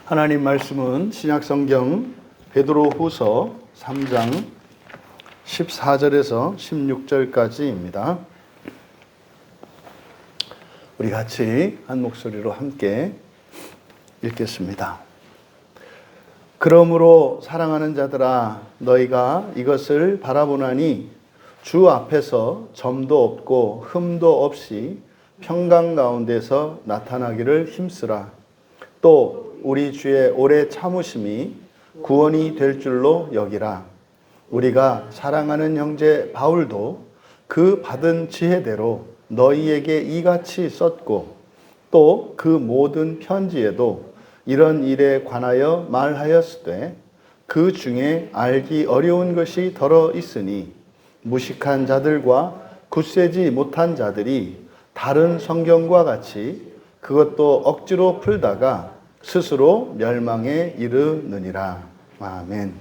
하나님 말씀은 신약성경 베드로후서 3장 14절에서 16절까지입니다. 우리 같이 한 목소리로 함께 읽겠습니다. 그러므로 사랑하는 자들아, 너희가 이것을 바라보나니 주 앞에서 점도 없고 흠도 없이 평강 가운데서 나타나기를 힘쓰라. 또 우리 주의 오래 참으심이 구원이 될 줄로 여기라. 우리가 사랑하는 형제 바울도 그 받은 지혜대로 너희에게 이같이 썼고, 또 그 모든 편지에도 이런 일에 관하여 말하였으되 그 중에 알기 어려운 것이 더러 있으니 무식한 자들과 굳세지 못한 자들이 다른 성경과 같이 그것도 억지로 풀다가 스스로 멸망에 이르느니라. 아멘.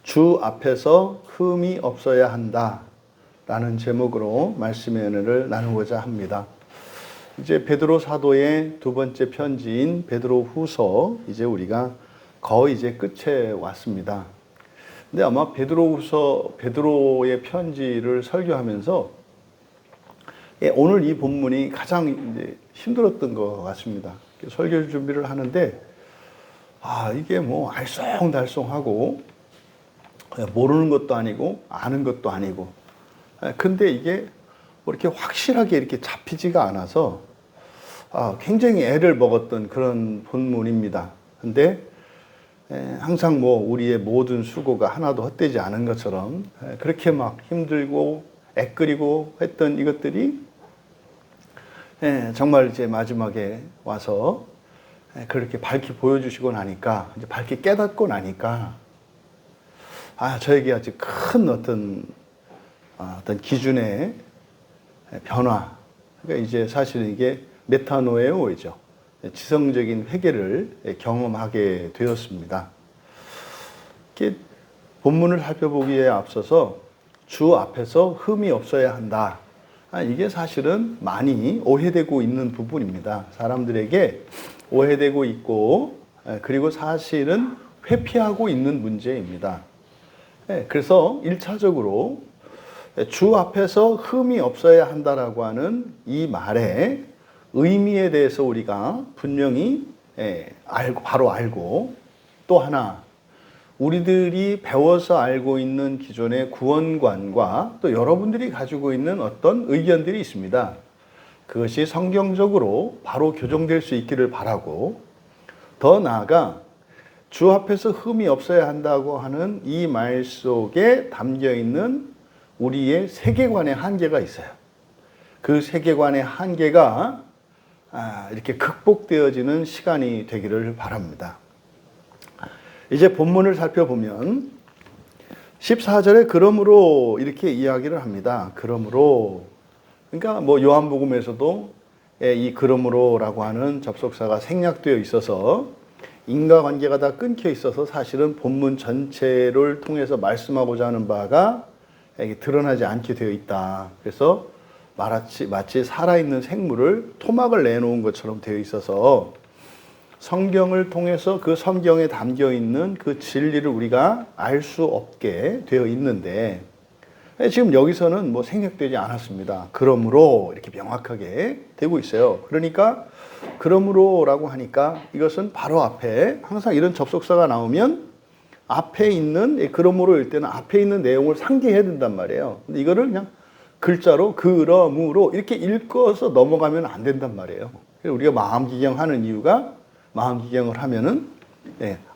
주 앞에서 흠이 없어야 한다 라는 제목으로 말씀의 은혜를 나누고자 합니다. 이제 베드로 사도의 두 번째 편지인 베드로후서, 이제 우리가 거의 이제 끝에 왔습니다. 근데 아마 베드로의 편지를 설교하면서 오늘 이 본문이 가장 이제 힘들었던 것 같습니다. 설교 준비를 하는데, 이게 뭐 알쏭달쏭하고 모르는 것도 아니고 아는 것도 아니고, 근데 이게 뭐 이렇게 확실하게 이렇게 잡히지가 않아서 굉장히 애를 먹었던 그런 본문입니다. 근데 항상 뭐 우리의 모든 수고가 하나도 헛되지 않은 것처럼 그렇게 막 힘들고 애끓이고 했던 이것들이 정말 이제 마지막에 와서 그렇게 밝게 보여주시고 나니까, 이제 밝게 깨닫고 나니까, 저에게 아주 큰 어떤 기준의 변화, 그러니까 이제 사실은 이게 메타노에오이죠. 지성적인 회개를 경험하게 되었습니다. 이렇게 본문을 살펴보기에 앞서서 주 앞에서 흠이 없어야 한다. 이게 사실은 많이 오해되고 있는 부분입니다. 사람들에게 오해되고 있고, 그리고 사실은 회피하고 있는 문제입니다. 그래서 1차적으로 주 앞에서 흠이 없어야 한다라고 하는 이 말의 의미에 대해서 우리가 분명히 바로 알고, 또 하나 우리들이 배워서 알고 있는 기존의 구원관과 또 여러분들이 가지고 있는 어떤 의견들이 있습니다. 그것이 성경적으로 바로 교정될 수 있기를 바라고, 더 나아가 주 앞에서 흠이 없어야 한다고 하는 이 말 속에 담겨 있는 우리의 세계관의 한계가 있어요. 그 세계관의 한계가 이렇게 극복되어지는 시간이 되기를 바랍니다. 이제 본문을 살펴보면 14절에 그러므로 이렇게 이야기를 합니다. 그러므로, 그러니까 뭐 요한복음에서도 이 그러므로라고 하는 접속사가 생략되어 있어서 인과관계가 다 끊겨 있어서 사실은 본문 전체를 통해서 말씀하고자 하는 바가 드러나지 않게 되어 있다. 그래서 마치 살아있는 생물을 토막을 내놓은 것처럼 되어 있어서 성경을 통해서 그 성경에 담겨 있는 그 진리를 우리가 알 수 없게 되어 있는데, 지금 여기서는 뭐 생략되지 않았습니다. 그러므로 이렇게 명확하게 되고 있어요. 그러니까 그러므로라고 하니까 이것은 바로 앞에 항상 이런 접속사가 나오면 앞에 있는, 그러므로일 때는 앞에 있는 내용을 상기해야 된단 말이에요. 근데 이거를 그냥 글자로 그러므로 이렇게 읽어서 넘어가면 안 된단 말이에요. 우리가 마음기경하는 이유가, 마음기경을 하면은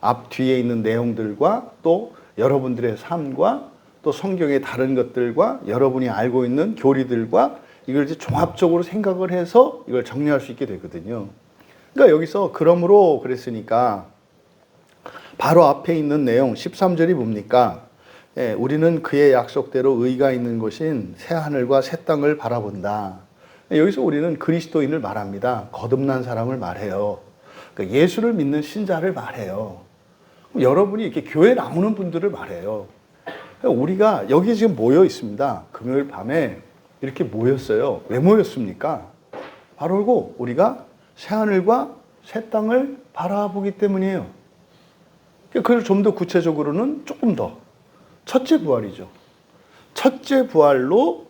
앞 뒤에 있는 내용들과 또 여러분들의 삶과 또 성경의 다른 것들과 여러분이 알고 있는 교리들과 이걸 이제 종합적으로 생각을 해서 이걸 정리할 수 있게 되거든요. 그러니까 여기서 그러므로 그랬으니까 바로 앞에 있는 내용 13절이 뭡니까? 우리는 그의 약속대로 의가 있는 곳인 새하늘과 새 땅을 바라본다. 여기서 우리는 그리스도인을 말합니다. 거듭난 사람을 말해요. 그러니까 예수를 믿는 신자를 말해요. 여러분이 이렇게 교회 나오는 분들을 말해요. 우리가 여기 지금 모여 있습니다. 금요일 밤에 이렇게 모였어요. 왜 모였습니까? 바로 우리가 새하늘과 새 땅을 바라보기 때문이에요. 그걸 좀 더 구체적으로는 조금 더 첫째 부활이죠. 첫째 부활로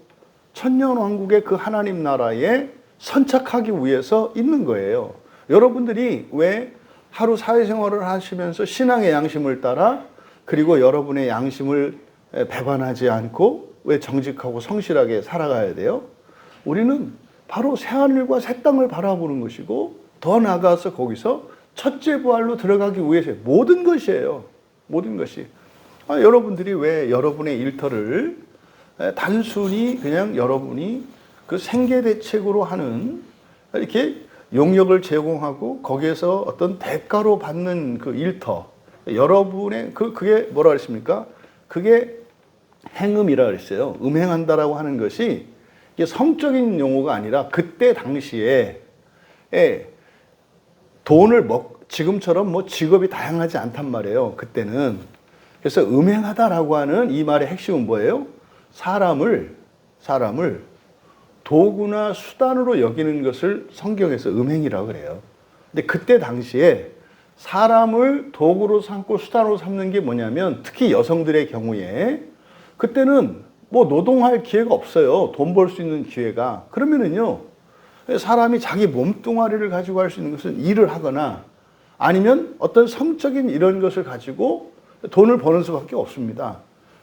천년왕국의 그 하나님 나라에 선착하기 위해서 있는 거예요. 여러분들이 왜 하루 사회생활을 하시면서 신앙의 양심을 따라 그리고 여러분의 양심을 배반하지 않고 왜 정직하고 성실하게 살아가야 돼요? 우리는 바로 새하늘과 새 땅을 바라보는 것이고 더 나아가서 거기서 첫째 부활로 들어가기 위해서 모든 것이에요. 모든 것이. 여러분들이 왜 여러분의 일터를 단순히 그냥 여러분이 그 생계대책으로 하는 이렇게 용역을 제공하고 거기에서 어떤 대가로 받는 그 일터, 여러분의 그게 뭐라 그랬습니까? 그게 행음이라 그랬어요. 음행한다라고 하는 것이 이게 성적인 용어가 아니라 그때 당시에 돈을 지금처럼 뭐 직업이 다양하지 않단 말이에요. 그때는. 그래서 음행하다라고 하는 이 말의 핵심은 뭐예요? 사람을 도구나 수단으로 여기는 것을 성경에서 음행이라고 그래요. 근데 그때 당시에 사람을 도구로 삼고 수단으로 삼는 게 뭐냐면 특히 여성들의 경우에 그때는 뭐 노동할 기회가 없어요. 돈 벌 수 있는 기회가. 그러면은요, 사람이 자기 몸뚱아리를 가지고 할 수 있는 것은 일을 하거나 아니면 어떤 성적인 이런 것을 가지고 돈을 버는 수밖에 없습니다.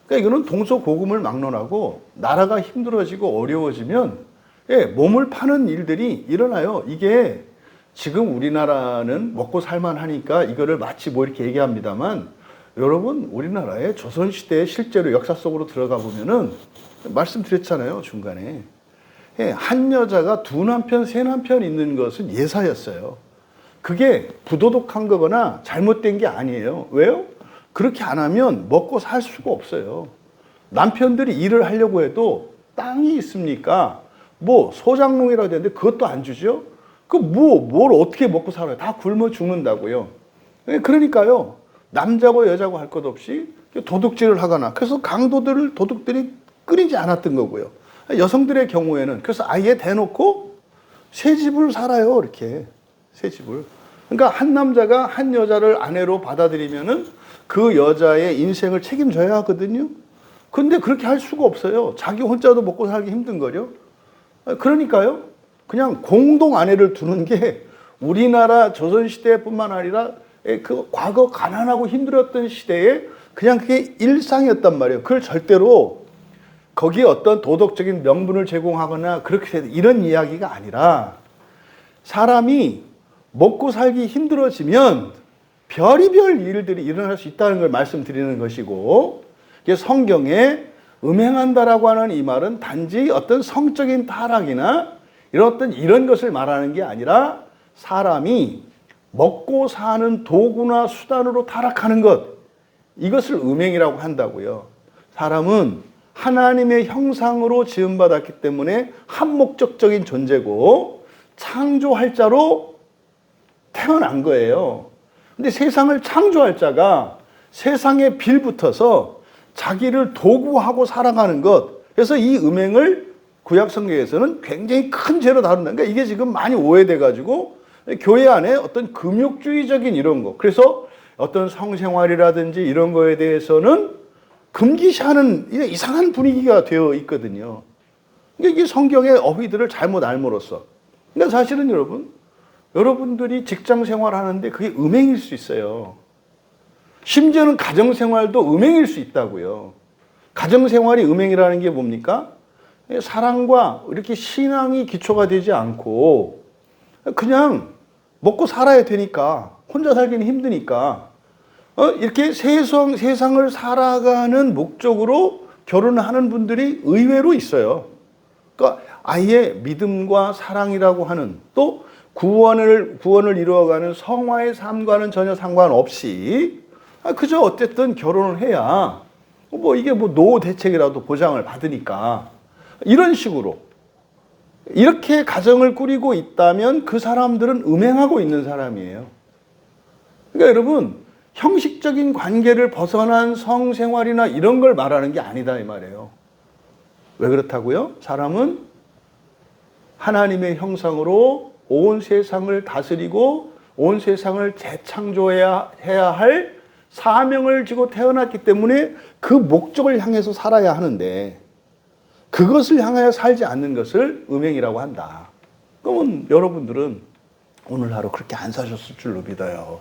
그러니까 이거는 동서고금을 막론하고 나라가 힘들어지고 어려워지면 몸을 파는 일들이 일어나요. 이게 지금 우리나라는 먹고 살만하니까 이거를 마치 뭐 이렇게 얘기합니다만 여러분 우리나라의 조선시대에 실제로 역사 속으로 들어가 보면은 말씀드렸잖아요. 중간에. 한 여자가 두 남편, 세 남편 있는 것은 예사였어요. 그게 부도덕한 거거나 잘못된 게 아니에요. 왜요? 그렇게 안 하면 먹고 살 수가 없어요. 남편들이 일을 하려고 해도 땅이 있습니까? 뭐 소작농이라고 되는데 그것도 안 주죠? 뭘 어떻게 먹고 살아요? 다 굶어 죽는다고요. 그러니까요. 남자고 여자고 할 것 없이 도둑질을 하거나 그래서 강도들을 도둑들이 끊이지 않았던 거고요. 여성들의 경우에는 그래서 아예 대놓고 새 집을 살아요. 이렇게 새 집을. 그러니까 한 남자가 한 여자를 아내로 받아들이면은 그 여자의 인생을 책임져야 하거든요. 근데 그렇게 할 수가 없어요. 자기 혼자도 먹고 살기 힘든 거죠. 그러니까요. 그냥 공동 아내를 두는 게 우리나라 조선시대뿐만 아니라 그 과거 가난하고 힘들었던 시대에 그냥 그게 일상이었단 말이에요. 그걸 절대로 거기에 어떤 도덕적인 명분을 제공하거나 그렇게 이런 이야기가 아니라 사람이 먹고 살기 힘들어지면 별의별 일들이 일어날 수 있다는 걸 말씀드리는 것이고 성경에 음행한다라고 하는 이 말은 단지 어떤 성적인 타락이나 이런 것을 말하는 게 아니라 사람이 먹고 사는 도구나 수단으로 타락하는 것 이것을 음행이라고 한다고요. 사람은 하나님의 형상으로 지음받았기 때문에 한목적적인 존재고 창조할 자로 태어난 거예요. 근데 세상을 창조할 자가 세상에 빌붙어서 자기를 도구하고 살아가는 것. 그래서 이 음행을 구약 성경에서는 굉장히 큰 죄로 다룬다. 그러니까 이게 지금 많이 오해돼가지고 교회 안에 어떤 금욕주의적인 이런 거. 그래서 어떤 성생활이라든지 이런 거에 대해서는 금기시하는 이상한 분위기가 되어 있거든요. 그러니까 이게 성경의 어휘들을 잘못 알므로써. 그러니까 사실은 여러분들이 직장 생활하는데 그게 음행일 수 있어요. 심지어는 가정생활도 음행일 수 있다고요. 가정생활이 음행이라는 게 뭡니까? 사랑과 이렇게 신앙이 기초가 되지 않고 그냥 먹고 살아야 되니까 혼자 살기는 힘드니까 이렇게 세상을 살아가는 목적으로 결혼을 하는 분들이 의외로 있어요. 그러니까 아예 믿음과 사랑이라고 하는 또 구원을 이루어가는 성화의 삶과는 전혀 상관없이 그저 어쨌든 결혼을 해야 이게 노후 대책이라도 보장을 받으니까 이런 식으로 이렇게 가정을 꾸리고 있다면 그 사람들은 음행하고 있는 사람이에요. 그러니까 여러분 형식적인 관계를 벗어난 성생활이나 이런 걸 말하는 게 아니다 이 말이에요. 왜 그렇다고요? 사람은 하나님의 형상으로 온 세상을 다스리고 온 세상을 재창조해야 할 사명을 지고 태어났기 때문에 그 목적을 향해서 살아야 하는데 그것을 향하여 살지 않는 것을 음행이라고 한다. 그러면 여러분들은 오늘 하루 그렇게 안 사셨을 줄로 믿어요.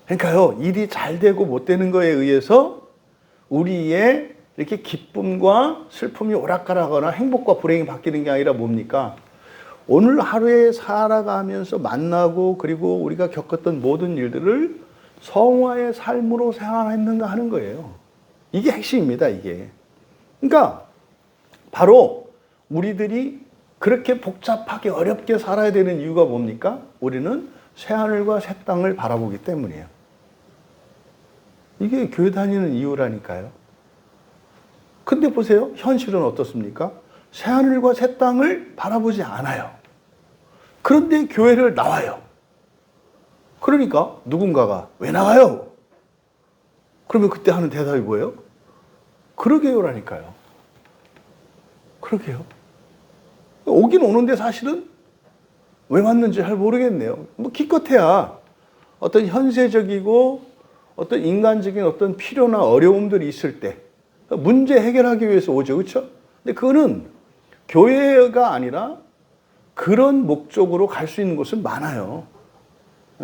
그러니까요, 일이 잘 되고 못 되는 거에 의해서 우리의 이렇게 기쁨과 슬픔이 오락가락하거나 행복과 불행이 바뀌는 게 아니라 뭡니까? 오늘 하루에 살아가면서 만나고 그리고 우리가 겪었던 모든 일들을 성화의 삶으로 생활했는가 하는 거예요. 이게 핵심입니다, 이게. 그러니까 바로 우리들이 그렇게 복잡하게 어렵게 살아야 되는 이유가 뭡니까? 우리는 새하늘과 새 땅을 바라보기 때문이에요. 이게 교회 다니는 이유라니까요. 근데 보세요. 현실은 어떻습니까? 새하늘과 새 땅을 바라보지 않아요. 그런데 교회를 나와요. 그러니까 누군가가 왜 나가요? 그러면 그때 하는 대답이 뭐예요? 그러게요라니까요. 그러게요. 오긴 오는데 사실은 왜 왔는지 잘 모르겠네요. 뭐 기껏해야 어떤 현세적이고 어떤 인간적인 어떤 필요나 어려움들이 있을 때 문제 해결하기 위해서 오죠. 그렇죠? 근데 그거는 교회가 아니라 그런 목적으로 갈 수 있는 곳은 많아요.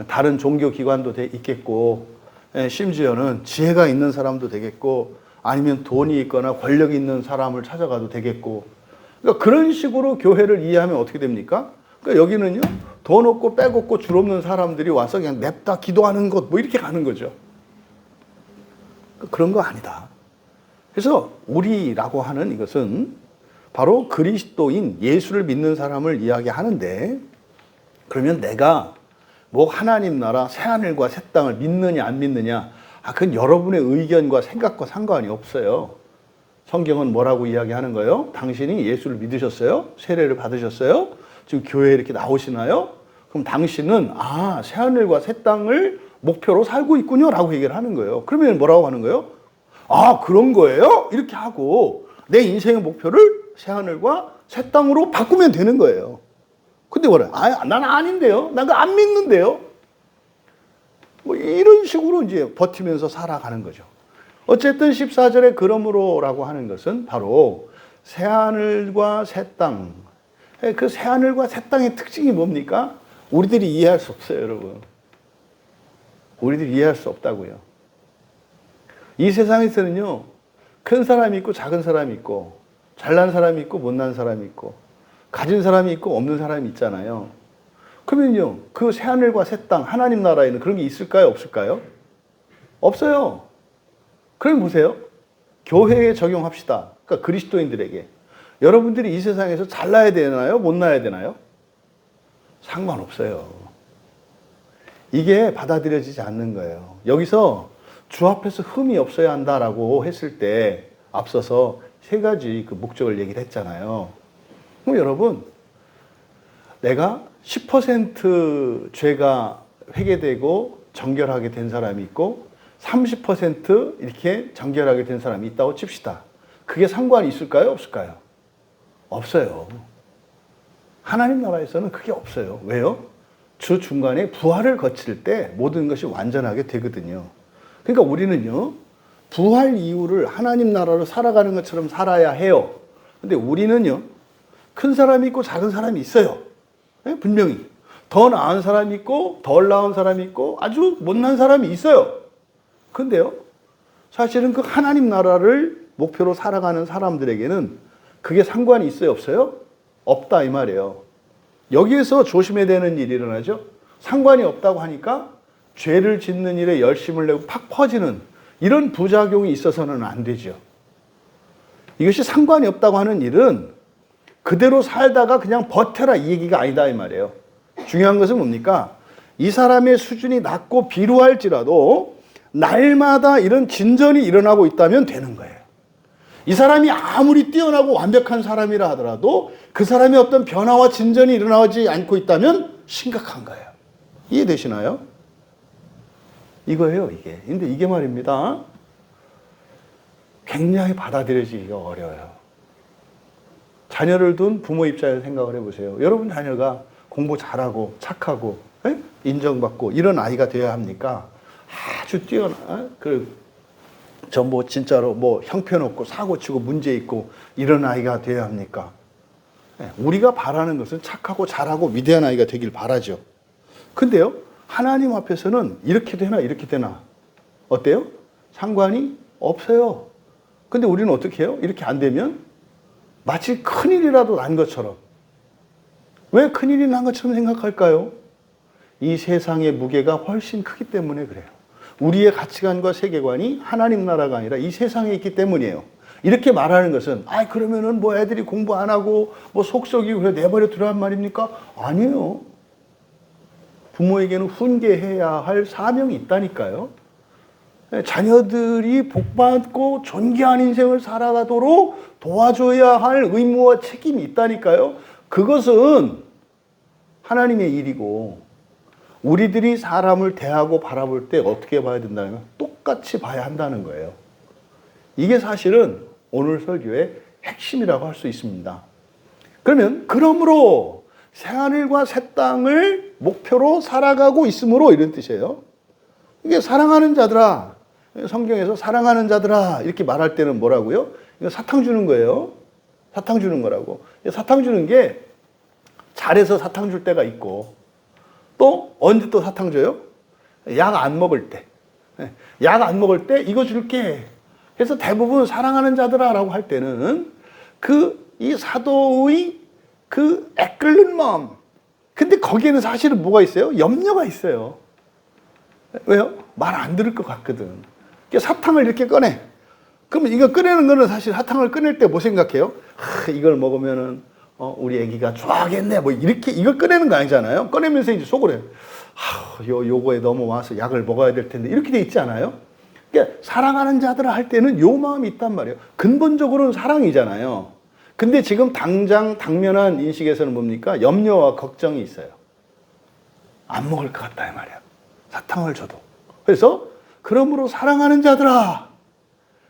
다른 종교기관도 있겠고 심지어는 지혜가 있는 사람도 되겠고 아니면 돈이 있거나 권력이 있는 사람을 찾아가도 되겠고 그러니까 그런 식으로 교회를 이해하면 어떻게 됩니까? 그러니까 여기는요 돈 없고 백 없고 줄 없는 사람들이 와서 그냥 냅다 기도하는 것 뭐 이렇게 가는 거죠. 그런 거 아니다. 그래서 우리라고 하는 이것은 바로 그리스도인 예수를 믿는 사람을 이야기하는데 그러면 내가 뭐 하나님 나라 새하늘과 새 땅을 믿느냐 안 믿느냐 그건 여러분의 의견과 생각과 상관이 없어요. 성경은 뭐라고 이야기하는 거예요? 당신이 예수를 믿으셨어요? 세례를 받으셨어요? 지금 교회에 이렇게 나오시나요? 그럼 당신은 새하늘과 새 땅을 목표로 살고 있군요 라고 얘기를 하는 거예요. 그러면 뭐라고 하는 거예요? 그런 거예요? 이렇게 하고 내 인생의 목표를 새하늘과 새 땅으로 바꾸면 되는 거예요. 근데 뭐래? 난 아닌데요? 난 그거 안 믿는데요? 뭐 이런 식으로 이제 버티면서 살아가는 거죠. 어쨌든 14절에 그러므로라고 하는 것은 바로 새하늘과 새 땅. 그 새하늘과 새 땅의 특징이 뭡니까? 우리들이 이해할 수 없어요, 여러분. 우리들이 이해할 수 없다고요. 이 세상에서는요, 큰 사람이 있고 작은 사람이 있고 잘난 사람이 있고 못난 사람이 있고 가진 사람이 있고 없는 사람이 있잖아요. 그러면요, 그 새하늘과 새 땅, 하나님 나라에는 그런 게 있을까요? 없을까요? 없어요. 그럼 보세요. 교회에 적용합시다. 그러니까 그리스도인들에게. 여러분들이 이 세상에서 잘나야 되나요? 못나야 되나요? 상관없어요. 이게 받아들여지지 않는 거예요. 여기서 주 앞에서 흠이 없어야 한다라고 했을 때 앞서서 세 가지 그 목적을 얘기를 했잖아요. 그럼 여러분, 내가 10% 죄가 회개되고 정결하게 된 사람이 있고 30% 이렇게 정결하게 된 사람이 있다고 칩시다. 그게 상관이 있을까요? 없을까요? 없어요. 하나님 나라에서는 그게 없어요. 왜요? 주 중간에 부활을 거칠 때 모든 것이 완전하게 되거든요. 그러니까 우리는요, 부활 이후를 하나님 나라로 살아가는 것처럼 살아야 해요. 근데 우리는요, 큰 사람이 있고 작은 사람이 있어요. 분명히. 더 나은 사람이 있고 덜 나은 사람이 있고 아주 못난 사람이 있어요. 근데요, 사실은 그 하나님 나라를 목표로 살아가는 사람들에게는 그게 상관이 있어요, 없어요? 없다 이 말이에요. 여기에서 조심해야 되는 일이 일어나죠. 상관이 없다고 하니까 죄를 짓는 일에 열심을 내고 팍 퍼지는 이런 부작용이 있어서는 안 되죠. 이것이 상관이 없다고 하는 일은 그대로 살다가 그냥 버텨라 이 얘기가 아니다 이 말이에요. 중요한 것은 뭡니까? 이 사람의 수준이 낮고 비루할지라도 날마다 이런 진전이 일어나고 있다면 되는 거예요. 이 사람이 아무리 뛰어나고 완벽한 사람이라 하더라도 그 사람의 어떤 변화와 진전이 일어나지 않고 있다면 심각한 거예요. 이해되시나요? 이거예요, 이게. 근데 이게 말입니다. 굉장히 받아들여지기가 어려워요. 자녀를 둔 부모 입장에서 생각을 해보세요. 여러분 자녀가 공부 잘하고 착하고 인정받고 이런 아이가 되어야 합니까? 아주 뛰어난 저 뭐 진짜로 뭐 형편없고 사고치고 문제 있고 이런 아이가 되어야 합니까? 우리가 바라는 것은 착하고 잘하고 위대한 아이가 되길 바라죠. 근데요, 하나님 앞에서는 이렇게 되나 이렇게 되나 어때요? 상관이 없어요. 근데 우리는 어떻게 해요? 이렇게 안 되면 마치 큰일이라도 난 것처럼. 왜 큰일이 난 것처럼 생각할까요? 이 세상의 무게가 훨씬 크기 때문에 그래요. 우리의 가치관과 세계관이 하나님 나라가 아니라 이 세상에 있기 때문이에요. 이렇게 말하는 것은 그러면은 뭐 애들이 공부 안 하고 뭐 속썩이고 그래 내버려 두란 말입니까? 아니에요. 부모에게는 훈계해야 할 사명이 있다니까요. 자녀들이 복받고 존귀한 인생을 살아가도록 도와줘야 할 의무와 책임이 있다니까요. 그것은 하나님의 일이고 우리들이 사람을 대하고 바라볼 때 어떻게 봐야 된다는 건 똑같이 봐야 한다는 거예요. 이게 사실은 오늘 설교의 핵심이라고 할 수 있습니다. 그러므로 새하늘과 새 땅을 목표로 살아가고 있으므로 이런 뜻이에요. 이게 사랑하는 자들아, 성경에서 사랑하는 자들아 이렇게 말할 때는 뭐라고요? 이거 사탕 주는 거예요. 사탕 주는 거라고. 사탕 주는 게 잘해서 사탕 줄 때가 있고 또 언제 또 사탕 줘요? 약 안 먹을 때. 약 안 먹을 때 이거 줄게. 그래서 대부분 사랑하는 자들아라고 할 때는 이 사도의 애끓는 마음. 근데 거기에는 사실은 뭐가 있어요? 염려가 있어요. 왜요? 말 안 들을 것 같거든. 사탕을 이렇게 꺼내. 그러면 이거 꺼내는 거는 사실 사탕을 꺼낼 때 뭐 생각해요? 이걸 먹으면은 우리 애기가 좋아하겠네. 뭐 이렇게 이걸 꺼내는 거 아니잖아요. 꺼내면서 이제 속으로 요거에 넘어와서 약을 먹어야 될 텐데 이렇게 돼 있지 않아요? 그러니까 사랑하는 자들을 할 때는 요 마음이 있단 말이에요. 근본적으로는 사랑이잖아요. 근데 지금 당면한 인식에서는 뭡니까? 염려와 걱정이 있어요. 안 먹을 것 같다 이 말이야. 사탕을 줘도. 그래서 그러므로 사랑하는 자들아.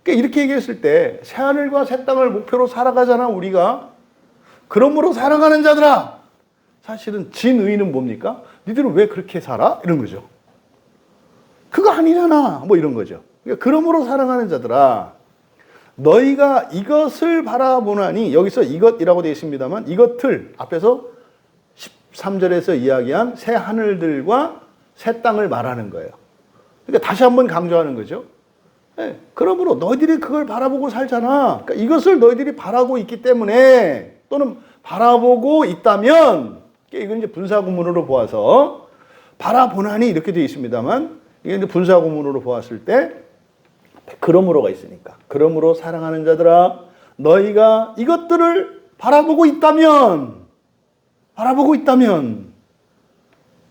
그러니까 이렇게 얘기했을 때 새하늘과 새 땅을 목표로 살아가잖아 우리가. 그러므로 사랑하는 자들아. 사실은 진의는 뭡니까? 니들은 왜 그렇게 살아? 이런 거죠. 그거 아니잖아. 뭐 이런 거죠. 그러니까 그러므로 사랑하는 자들아. 너희가 이것을 바라보나니 여기서 이것이라고 되어 있습니다만 이것을 앞에서 13절에서 이야기한 새 하늘들과 새 땅을 말하는 거예요. 그러니까 다시 한번 강조하는 거죠. 그러므로 너희들이 그걸 바라보고 살잖아. 그러니까 이것을 너희들이 바라고 있기 때문에 또는 바라보고 있다면 이건 이제 분사구문으로 보아서 바라보나니 이렇게 되어 있습니다만 이게 이제 분사구문으로 보았을 때 그러므로가 있으니까 그러므로 사랑하는 자들아 너희가 이것들을 바라보고 있다면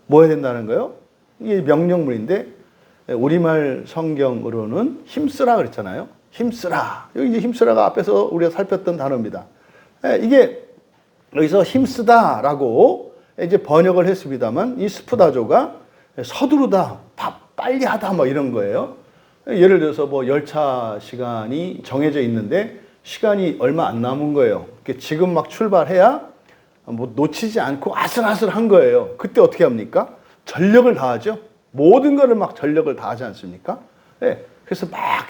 뭐 해야 된다는 거예요? 이게 명령문인데 우리말 성경으로는 힘쓰라 그랬잖아요. 힘쓰라. 여기 이제 힘쓰라가 앞에서 우리가 살폈던 단어입니다. 이게 여기서 힘쓰다라고 이제 번역을 했습니다만 이 스푸다조가 서두르다, 빨리 하다 뭐 이런 거예요. 예를 들어서 뭐 열차 시간이 정해져 있는데 시간이 얼마 안 남은 거예요. 지금 막 출발해야 뭐 놓치지 않고 아슬아슬한 거예요. 그때 어떻게 합니까? 전력을 다하죠. 모든 거를 막 전력을 다하지 않습니까? 그래서 막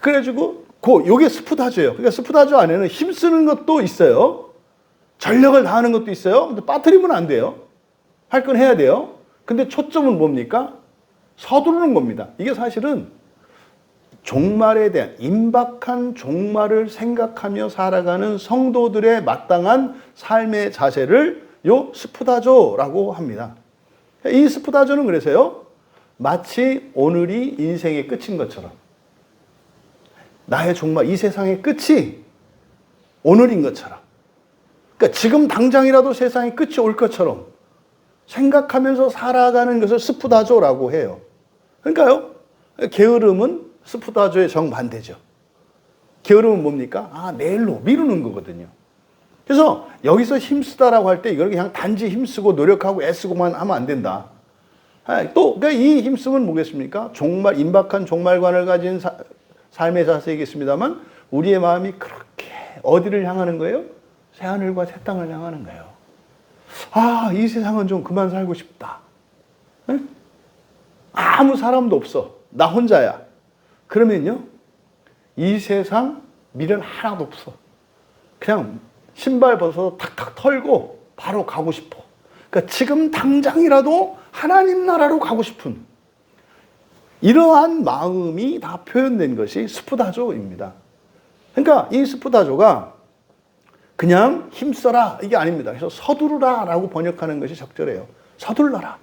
그래가지고 요게 스푸다조예요. 그러니까 스푸다조 안에는 힘쓰는 것도 있어요. 전력을 다하는 것도 있어요. 근데 빠뜨리면 안 돼요. 할 건 해야 돼요. 근데 초점은 뭡니까? 서두르는 겁니다. 이게 사실은 종말에 대한 임박한 종말을 생각하며 살아가는 성도들의 마땅한 삶의 자세를 요 스푸다조라고 합니다. 이 스푸다조는 그래서요. 마치 오늘이 인생의 끝인 것처럼 나의 종말, 이 세상의 끝이 오늘인 것처럼 그러니까 지금 당장이라도 세상의 끝이 올 것처럼 생각하면서 살아가는 것을 스푸다조라고 해요. 그러니까요. 게으름은 스푸다조의 정반대죠. 게으름은 뭡니까? 내일로 미루는 거거든요. 그래서 여기서 힘쓰다라고 할 때 이걸 그냥 단지 힘쓰고 노력하고 애쓰고만 하면 안 된다. 또 그러니까 이 힘쓰면 뭐겠습니까? 임박한 종말관을 가진 삶의 자세이겠습니다만 우리의 마음이 그렇게 어디를 향하는 거예요? 새하늘과 새 땅을 향하는 거예요. 이 세상은 좀 그만 살고 싶다. 응? 아무 사람도 없어. 나 혼자야. 그러면요, 이 세상 미련 하나도 없어. 그냥 신발 벗어서 탁탁 털고 바로 가고 싶어. 그러니까 지금 당장이라도 하나님 나라로 가고 싶은 이러한 마음이 다 표현된 것이 스푸다조입니다. 그러니까 이 스푸다조가 그냥 힘써라 이게 아닙니다. 그래서 서두르라 라고 번역하는 것이 적절해요. 서둘러라.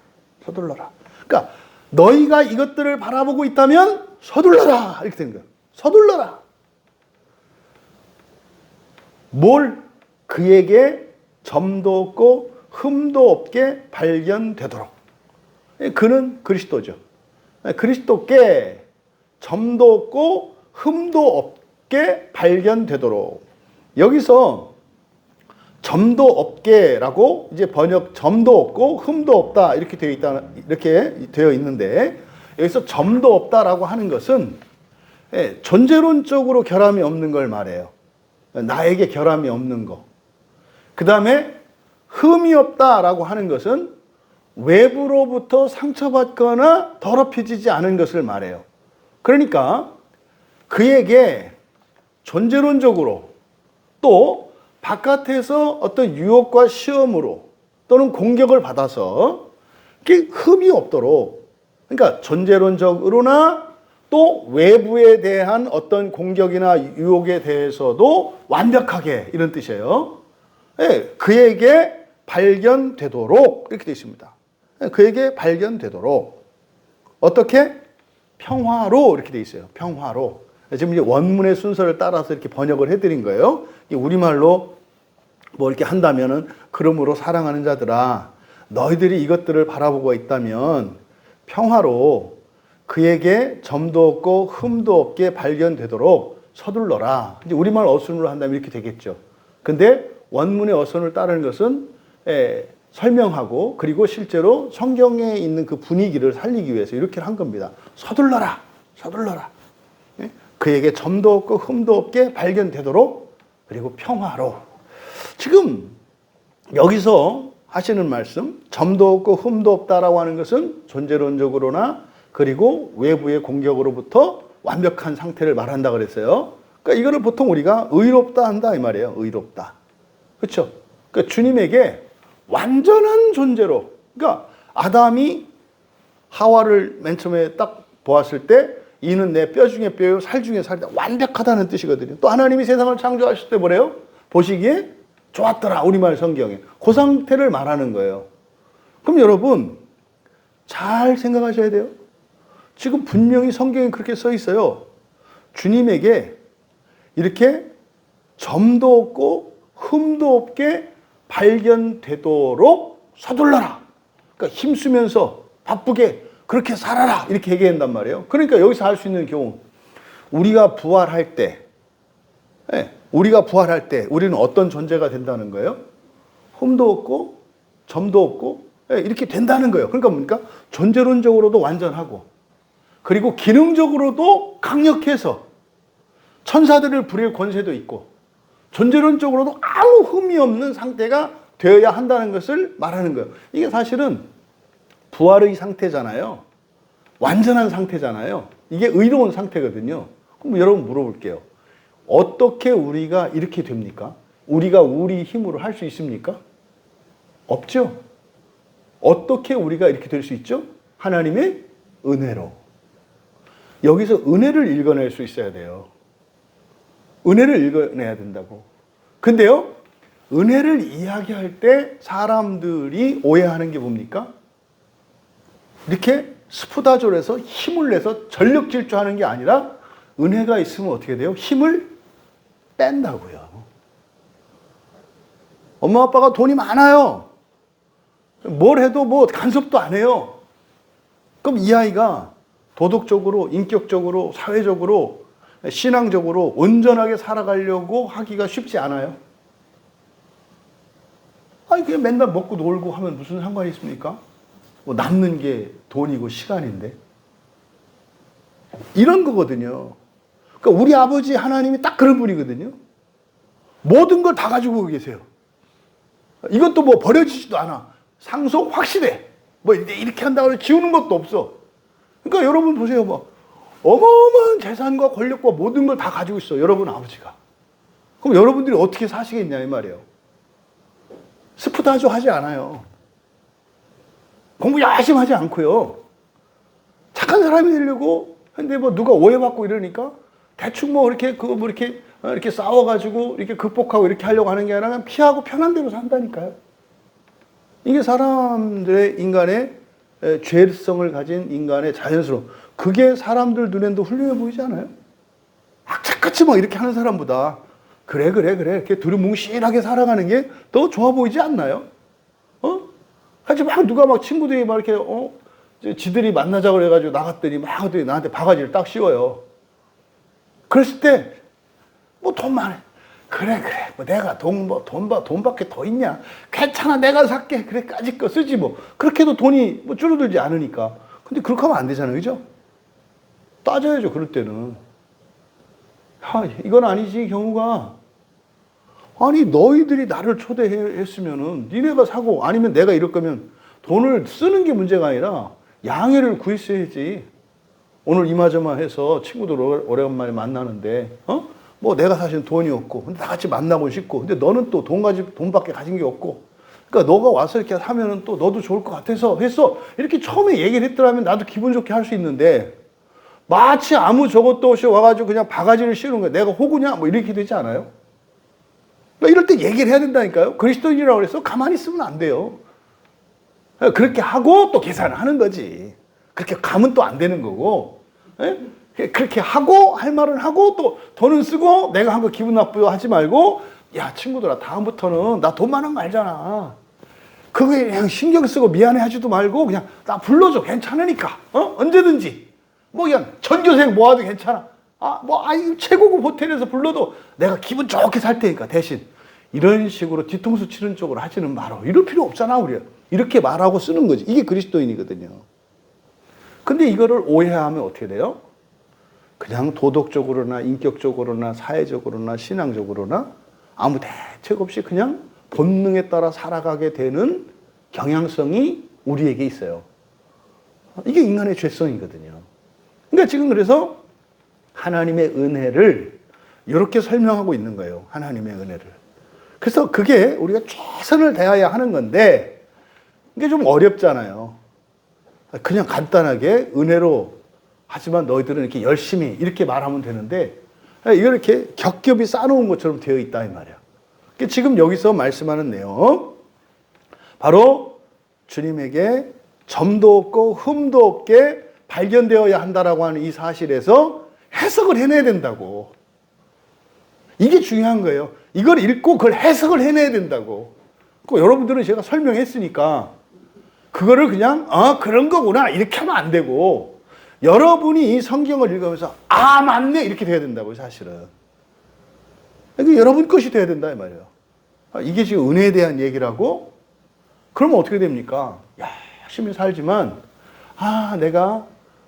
서둘러라. 그러니까 너희가 이것들을 바라보고 있다면 서둘러라 이렇게 되는 거예요. 서둘러라. 뭘? 그에게 점도 없고 흠도 없게 발견되도록. 그는 그리스도죠. 그리스도께 점도 없고 흠도 없게 발견되도록. 여기서 점도 없게라고 이제 번역 점도 없고 흠도 없다 이렇게 되어 있는데 여기서 점도 없다라고 하는 것은 존재론적으로 결함이 없는 걸 말해요. 나에게 결함이 없는 거. 그 다음에 흠이 없다라고 하는 것은 외부로부터 상처받거나 더럽혀지지 않은 것을 말해요. 그러니까 그에게 존재론적으로 또 바깥에서 어떤 유혹과 시험으로 또는 공격을 받아서 흠이 없도록, 그러니까 존재론적으로나 또 외부에 대한 어떤 공격이나 유혹에 대해서도 완벽하게 이런 뜻이에요. 네, 그에게 발견되도록 이렇게 되어 있습니다. 그에게 발견되도록 어떻게? 평화로 이렇게 되어 있어요. 평화로. 지금 이제 원문의 순서를 따라서 이렇게 번역을 해드린 거예요. 우리말로 뭐 이렇게 한다면은 그러므로 사랑하는 자들아 너희들이 이것들을 바라보고 있다면 평화로 그에게 점도 없고 흠도 없게 발견되도록 서둘러라. 이제 우리말 어순으로 한다면 이렇게 되겠죠. 근데 원문의 어순을 따르는 것은 설명하고 그리고 실제로 성경에 있는 그 분위기를 살리기 위해서 이렇게 한 겁니다. 서둘러라. 서둘러라. 그에게 점도 없고 흠도 없게 발견되도록 그리고 평화로. 지금 여기서 하시는 말씀 점도 없고 흠도 없다라고 하는 것은 존재론적으로나 그리고 외부의 공격으로부터 완벽한 상태를 말한다 그랬어요. 그러니까 이거를 보통 우리가 의롭다 한다 이 말이에요. 의롭다. 그렇죠? 그러니까 주님에게 완전한 존재로, 그러니까 아담이 하와를 맨 처음에 딱 보았을 때 이는 내 뼈 중에 뼈요 살 중에 살이다. 완벽하다는 뜻이거든요. 또 하나님이 세상을 창조하실 때 뭐래요? 보시기에 좋았더라. 우리말 성경에. 그 상태를 말하는 거예요. 그럼 여러분 잘 생각하셔야 돼요. 지금 분명히 성경에 그렇게 써 있어요. 주님에게 이렇게 점도 없고 흠도 없게 발견되도록 서둘러라. 그러니까 힘쓰면서 바쁘게 그렇게 살아라. 이렇게 얘기한단 말이에요. 그러니까 여기서 할 수 있는 경우 우리가 부활할 때 우리는 어떤 존재가 된다는 거예요? 흠도 없고 점도 없고 이렇게 된다는 거예요. 그러니까 뭡니까? 존재론적으로도 완전하고 그리고 기능적으로도 강력해서 천사들을 부릴 권세도 있고 존재론적으로도 아무 흠이 없는 상태가 되어야 한다는 것을 말하는 거예요. 이게 사실은 부활의 상태잖아요. 완전한 상태잖아요. 이게 의로운 상태거든요. 그럼 여러분 물어볼게요. 어떻게 우리가 이렇게 됩니까? 우리가 우리 힘으로 할 수 있습니까? 없죠. 어떻게 우리가 이렇게 될 수 있죠? 하나님의 은혜로. 여기서 은혜를 읽어낼 수 있어야 돼요. 은혜를 읽어내야 된다고. 근데요, 은혜를 이야기할 때 사람들이 오해하는 게 뭡니까? 이렇게 스푸다졸에서 힘을 내서 전력 질주하는 게 아니라 은혜가 있으면 어떻게 돼요? 힘을 뺀다고요. 엄마 아빠가 돈이 많아요. 뭘 해도 뭐 간섭도 안 해요. 그럼 이 아이가 도덕적으로, 인격적으로, 사회적으로, 신앙적으로 온전하게 살아가려고 하기가 쉽지 않아요. 아니 그냥 맨날 먹고 놀고 하면 무슨 상관이 있습니까? 뭐 남는 게 돈이고 시간인데. 이런 거거든요. 그러니까 우리 아버지 하나님이 딱 그런 분이거든요. 모든 걸 다 가지고 계세요. 이것도 뭐 버려지지도 않아. 상속 확실해. 뭐 이렇게 한다고 지우는 것도 없어. 그러니까 여러분 보세요. 뭐 어마어마한 재산과 권력과 모든 걸 다 가지고 있어. 여러분 아버지가. 그럼 여러분들이 어떻게 사시겠냐 이 말이에요. 스프다조 하지 않아요. 공부 열심히 하지 않고요. 착한 사람이 되려고 근데 뭐 누가 오해받고 이러니까 대충 뭐 이렇게 그거 뭐 이렇게 싸워가지고 이렇게 극복하고 이렇게 하려고 하는 게 아니라 그냥 피하고 편한 대로 산다니까요. 이게 사람들의 인간의 죄성을 가진 인간의 자연스러움. 그게 사람들 눈에도 훌륭해 보이지 않아요? 악착같이 막 이렇게 하는 사람보다 그래 이렇게 두루뭉실하게 살아가는 게 더 좋아 보이지 않나요? 같이 막 누가 막 친구들이 막 이렇게 지들이 만나자고 그래가지고 나갔더니 막 나한테 바가지를 딱 씌워요. 그랬을 때 뭐 돈 많아. 그래 뭐 내가 돈밖에 더 있냐? 괜찮아 내가 살게. 그래 까짓 거 쓰지 뭐. 그렇게 해도 돈이 뭐 줄어들지 않으니까. 근데 그렇게 하면 안 되잖아요, 그죠? 따져야죠 그럴 때는. 이건 아니지 경우가. 아니 너희들이 나를 초대했으면은 니네가 사고 아니면 내가 이럴 거면 돈을 쓰는 게 문제가 아니라 양해를 구했어야지. 오늘 이마저마 해서 친구들 오래간만에 만나는데 뭐 내가 사실 돈이 없고 근데 다 같이 만나고 싶고 근데 너는 또 돈밖에 가진 게 없고 그러니까 너가 와서 이렇게 하면은 또 너도 좋을 것 같아서 했어. 이렇게 처음에 얘기를 했더라면 나도 기분 좋게 할 수 있는데 마치 아무 저것도 없이 와가지고 그냥 바가지를 씌우는 거야. 내가 호구냐? 뭐 이렇게 되지 않아요? 그러니까 이럴 때 얘기를 해야 된다니까요. 그리스도인이라고 그래서 가만히 있으면 안 돼요. 그렇게 하고 또 계산을 하는 거지. 그렇게 가면 또 안 되는 거고. 그렇게 하고 할 말은 하고 또 돈은 쓰고 내가 한 거 기분 나쁘게 하지 말고 야 친구들아 다음부터는 나 돈 많은 거 알잖아. 그거에 그냥 신경 쓰고 미안해 하지도 말고 그냥 나 불러줘. 괜찮으니까. 언제든지. 뭐 그냥 전교생 모아도 괜찮아. 최고급 호텔에서 불러도 내가 기분 좋게 살 테니까 대신 이런 식으로 뒤통수 치는 쪽으로 하지는 말어. 이럴 필요 없잖아 우리가. 이렇게 말하고 쓰는 거지. 이게 그리스도인이거든요. 근데 이거를 오해하면 어떻게 돼요? 그냥 도덕적으로나 인격적으로나 사회적으로나 신앙적으로나 아무 대책 없이 그냥 본능에 따라 살아가게 되는 경향성이 우리에게 있어요. 이게 인간의 죄성이거든요. 그러니까 지금 그래서 하나님의 은혜를 이렇게 설명하고 있는 거예요. 하나님의 은혜를. 그래서 그게 우리가 최선을 다해야 하는 건데 이게 좀 어렵잖아요. 그냥 간단하게 은혜로 하지만 너희들은 이렇게 열심히 이렇게 말하면 되는데 이걸 이렇게 겹겹이 쌓아놓은 것처럼 되어 있다 이 말이야. 지금 여기서 말씀하는 내용 바로 주님에게 점도 없고 흠도 없게 발견되어야 한다라고 하는 이 사실에서 해석을 해내야 된다고. 이게 중요한 거예요. 이걸 읽고 그걸 해석을 해내야 된다고. 여러분들은 제가 설명했으니까 그거를 그냥 그런 거구나 이렇게 하면 안 되고 여러분이 이 성경을 읽으면서 맞네 이렇게 돼야 된다고 사실은. 이게 여러분 것이 돼야 된다 이 말이에요. 이게 지금 은혜에 대한 얘기라고? 그러면 어떻게 됩니까? 열심히 살지만 내가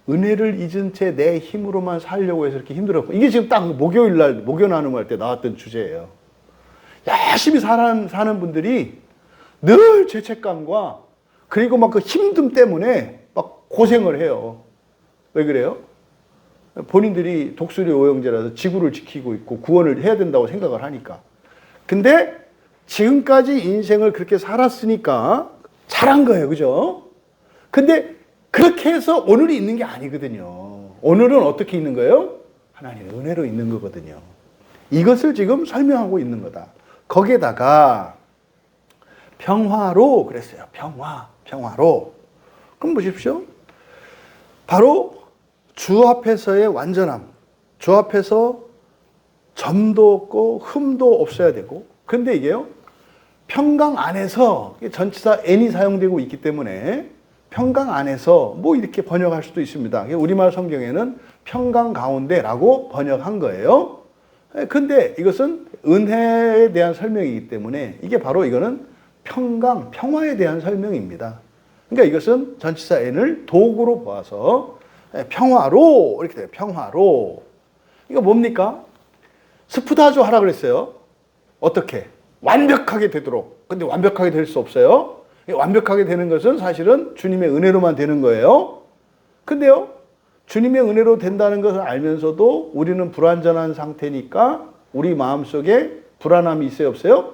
은혜를 잊은 채 내 힘으로만 살려고 해서 이렇게 힘들었고 이게 지금 딱 목요일날 목요 나눔할 때 나왔던 주제예요. 열심히 사는 분들이 늘 죄책감과 그리고 막 그 힘듦 때문에 막 고생을 해요. 왜 그래요? 본인들이 독수리 오형제라서 지구를 지키고 있고 구원을 해야 된다고 생각을 하니까. 근데 지금까지 인생을 그렇게 살았으니까 잘한 거예요. 그죠? 근데 그렇게 해서 오늘이 있는 게 아니거든요. 오늘은 어떻게 있는 거예요? 하나님의 은혜로 있는 거거든요. 이것을 지금 설명하고 있는 거다. 거기에다가 평화로 그랬어요. 평화로. 그럼 보십시오. 바로 주 앞에서의 완전함. 주 앞에서 점도 없고 흠도 없어야 되고. 근데 이게요. 평강 안에서 전치사 n이 사용되고 있기 때문에 평강 안에서 뭐 이렇게 번역할 수도 있습니다. 우리말 성경에는 평강 가운데라고 번역한 거예요. 근데 이것은 은혜에 대한 설명이기 때문에 이게 바로 이거는 평강, 평화에 대한 설명입니다. 그러니까 이것은 전치사 n을 도구로 보아서 평화로 이렇게 돼요. 평화로. 이거 뭡니까? 스푸다조 하라 그랬어요. 어떻게? 완벽하게 되도록. 근데 완벽하게 될 수 없어요. 완벽하게 되는 것은 사실은 주님의 은혜로만 되는 거예요. 근데요, 주님의 은혜로 된다는 것을 알면서도 우리는 불완전한 상태니까 우리 마음속에 불안함이 있어요, 없어요?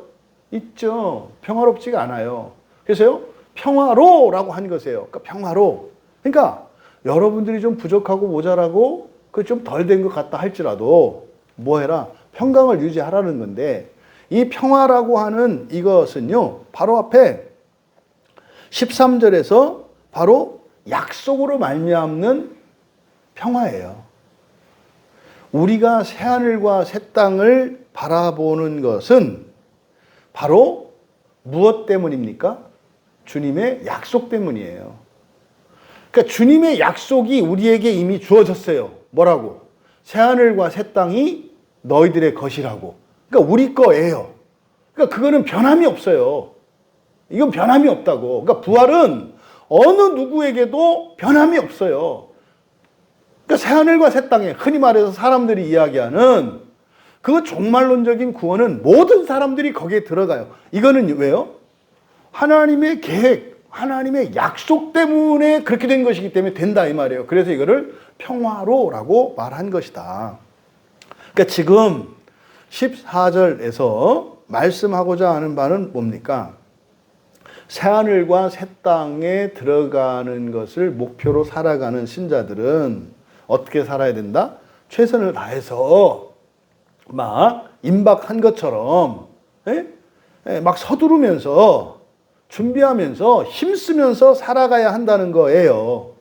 있죠. 평화롭지가 않아요. 그래서요, 평화로라고 한 것이에요. 그러니까 평화로. 그러니까 여러분들이 좀 부족하고 모자라고 그 좀 덜 된 것 같다 할지라도 뭐 해라? 평강을 유지하라는 건데, 이 평화라고 하는 이것은요, 바로 앞에 13절에서 바로 약속으로 말미암는 평화예요. 우리가 새하늘과 새 땅을 바라보는 것은 바로 무엇 때문입니까? 주님의 약속 때문이에요. 그러니까 주님의 약속이 우리에게 이미 주어졌어요. 뭐라고? 새하늘과 새 땅이 너희들의 것이라고. 그러니까 우리 거예요. 그러니까 그거는 변함이 없어요. 이건 변함이 없다고. 그러니까 부활은 어느 누구에게도 변함이 없어요. 그러니까 새하늘과 새 땅에 흔히 말해서 사람들이 이야기하는 그 종말론적인 구원은 모든 사람들이 거기에 들어가요. 이거는 왜요? 하나님의 계획, 하나님의 약속 때문에 그렇게 된 것이기 때문에 된다 이 말이에요. 그래서 이거를 평화로라고 말한 것이다. 그러니까 지금 14절에서 말씀하고자 하는 바는 뭡니까? 새하늘과 새 땅에 들어가는 것을 목표로 살아가는 신자들은 어떻게 살아야 된다? 최선을 다해서 막 임박한 것처럼 막 서두르면서 준비하면서 힘쓰면서 살아가야 한다는 거예요.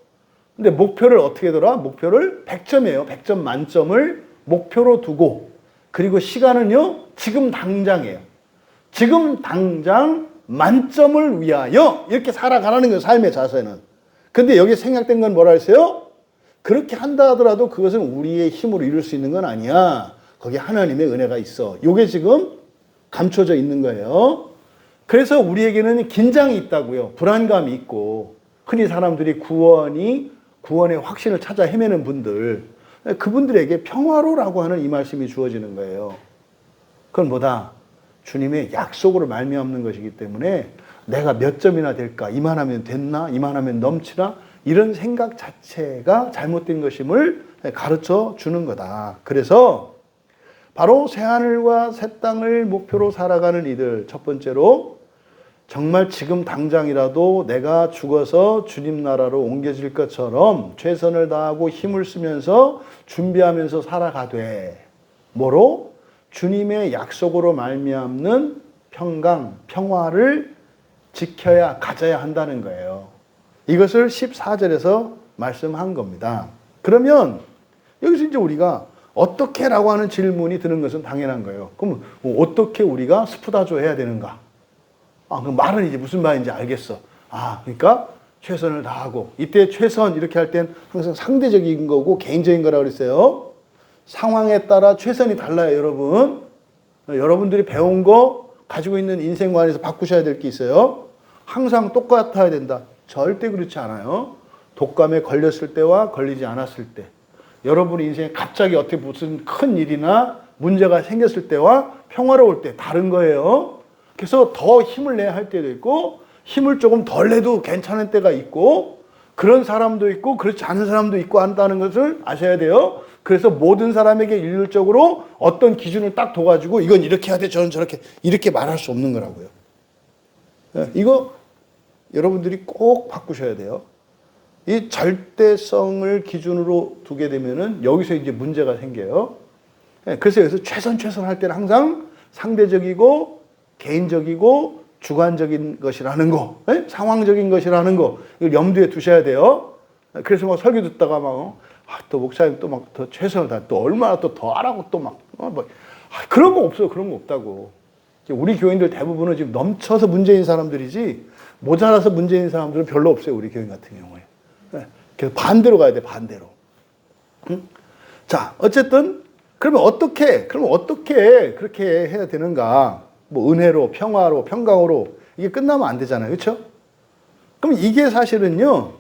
근데 목표를 어떻게 더라? 목표를 100점이에요. 100점 만점을 목표로 두고, 그리고 시간은요, 지금 당장이에요. 지금 당장 만점을 위하여 이렇게 살아가라는 거예요, 삶의 자세는. 근데 여기 생략된 건 뭐라 했어요? 그렇게 한다 하더라도 그것은 우리의 힘으로 이룰 수 있는 건 아니야. 거기에 하나님의 은혜가 있어. 이게 지금 감춰져 있는 거예요. 그래서 우리에게는 긴장이 있다고요. 불안감이 있고, 흔히 사람들이 구원의 확신을 찾아 헤매는 분들, 그분들에게 평화로라고 하는 이 말씀이 주어지는 거예요. 그건 뭐다? 주님의 약속으로 말미암는 것이기 때문에 내가 몇 점이나 될까? 이만하면 됐나? 이만하면 넘치나? 이런 생각 자체가 잘못된 것임을 가르쳐 주는 거다. 그래서 바로 새하늘과 새 땅을 목표로 살아가는 이들, 첫 번째로 정말 지금 당장이라도 내가 죽어서 주님 나라로 옮겨질 것처럼 최선을 다하고 힘을 쓰면서 준비하면서 살아가되, 뭐로? 주님의 약속으로 말미암는 평강, 평화를 지켜야, 가져야 한다는 거예요. 이것을 14절에서 말씀한 겁니다. 그러면 여기서 이제 우리가 어떻게 라고 하는 질문이 드는 것은 당연한 거예요. 그럼 어떻게 우리가 스푸다조 해야 되는가? 그 말은 이제 무슨 말인지 알겠어. 그러니까 최선을 다하고, 이때 최선 이렇게 할 땐 항상 상대적인 거고 개인적인 거라고 그랬어요. 상황에 따라 최선이 달라요, 여러분. 여러분들이 배운 거 가지고 있는 인생관에서 바꾸셔야 될 게 있어요. 항상 똑같아야 된다. 절대 그렇지 않아요. 독감에 걸렸을 때와 걸리지 않았을 때, 여러분 인생에 갑자기 어떻게 무슨 큰 일이나 문제가 생겼을 때와 평화로울 때 다른 거예요. 그래서 더 힘을 내야 할 때도 있고, 힘을 조금 덜 내도 괜찮은 때가 있고, 그런 사람도 있고 그렇지 않은 사람도 있고 한다는 것을 아셔야 돼요. 그래서 모든 사람에게 일률적으로 어떤 기준을 딱 둬가지고 이건 이렇게 해야 돼, 저는 저렇게, 이렇게 말할 수 없는 거라고요. 이거 여러분들이 꼭 바꾸셔야 돼요. 이 절대성을 기준으로 두게 되면은 여기서 이제 문제가 생겨요. 그래서 여기서 최선 할 때는 항상 상대적이고 개인적이고 주관적인 것이라는 거, 상황적인 것이라는 거, 이걸 염두에 두셔야 돼요. 그래서 막 설교 듣다가 또 목사님 또 막 더 최선을 다, 또 얼마나 또 더 하라고 또 그런 거 없어요. 그런 거 없다고. 우리 교인들 대부분은 지금 넘쳐서 문제인 사람들이지, 모자라서 문제인 사람들은 별로 없어요. 우리 교인 같은 경우에. 그래서 반대로 가야 돼, 반대로. 자, 어쨌든, 그러면 어떻게 그렇게 해야 되는가? 은혜로, 평화로, 평강으로, 이게 끝나면 안 되잖아요. 그렇죠? 그럼 이게 사실은요,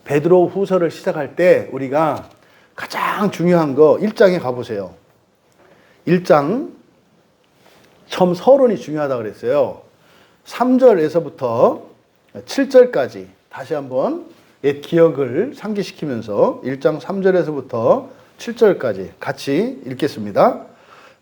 베드로 후서를 시작할 때 우리가 가장 중요한 거 1장에 가보세요. 1장 처음 서론이 중요하다고 그랬어요. 3절에서부터 7절까지 다시 한번 옛 기억을 상기시키면서 1장 3절에서부터 7절까지 같이 읽겠습니다.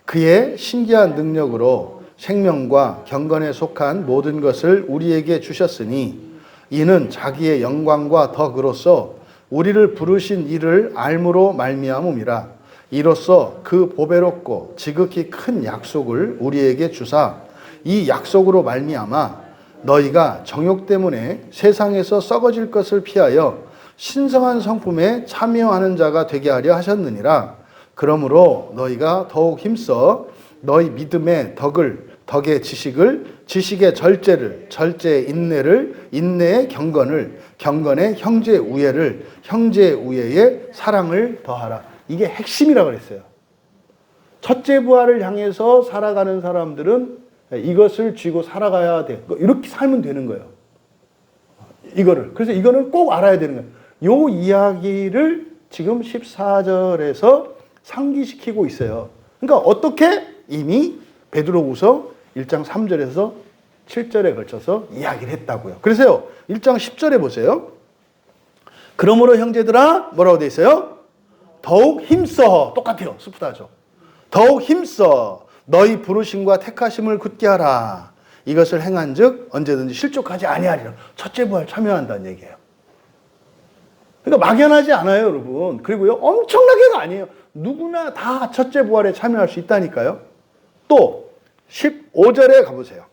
그의 신기한 능력으로 생명과 경건에 속한 모든 것을 우리에게 주셨으니 이는 자기의 영광과 덕으로서 우리를 부르신 이를 알므로 말미암음이라. 이로써 그 보배롭고 지극히 큰 약속을 우리에게 주사 이 약속으로 말미암아 너희가 정욕 때문에 세상에서 썩어질 것을 피하여 신성한 성품에 참여하는 자가 되게 하려 하셨느니라. 그러므로 너희가 더욱 힘써 너희 믿음의 덕의 지식의 절제를, 절제의 인내를, 인내의 경건의 형제의 우애를, 형제의 우애의 사랑을 더하라. 이게 핵심이라고 그랬어요. 첫째 부활을 향해서 살아가는 사람들은 이것을 쥐고 살아가야 돼. 이렇게 살면 되는 거예요. 그래서 이거는 꼭 알아야 되는 거예요. 요 이야기를 지금 14절에서 상기시키고 있어요. 그러니까 어떻게? 이미 베드로후서 1장 3절에서 7절에 걸쳐서 이야기를 했다고요. 그래서요, 1장 10절에 보세요. 그러므로 형제들아, 뭐라고 돼 있어요? 더욱 힘써. 똑같아요. 스프다죠. 더욱 힘써 너희 부르심과 택하심을 굳게 하라. 이것을 행한 즉 언제든지 실족하지 아니하리라. 첫째 부활 참여한다는 얘기예요. 그러니까 막연하지 않아요, 여러분. 그리고요, 엄청나게가 아니에요. 누구나 다 첫째 부활에 참여할 수 있다니까요. 또 15절에 가보세요.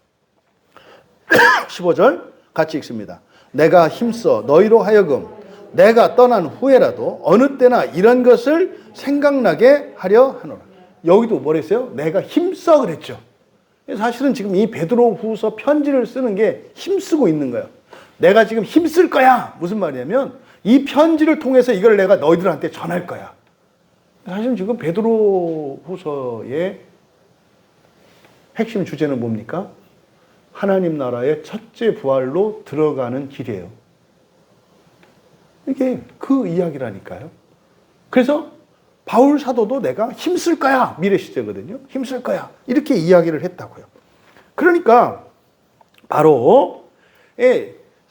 15절 같이 읽습니다. 내가 힘써 너희로 하여금 내가 떠난 후에라도 어느 때나 이런 것을 생각나게 하려 하노라. 여기도 뭐랬어요? 내가 힘써 그랬죠. 사실은 지금 이 베드로후서 편지를 쓰는 게 힘쓰고 있는 거예요. 내가 지금 힘쓸 거야. 무슨 말이냐면 이 편지를 통해서 이걸 내가 너희들한테 전할 거야. 사실은 지금 베드로후서의 핵심 주제는 뭡니까? 하나님 나라의 첫째 부활로 들어가는 길이에요. 이게 그 이야기라니까요. 그래서 바울 사도도 내가 힘쓸 거야. 미래 시제거든요. 힘쓸 거야. 이렇게 이야기를 했다고요. 그러니까 바로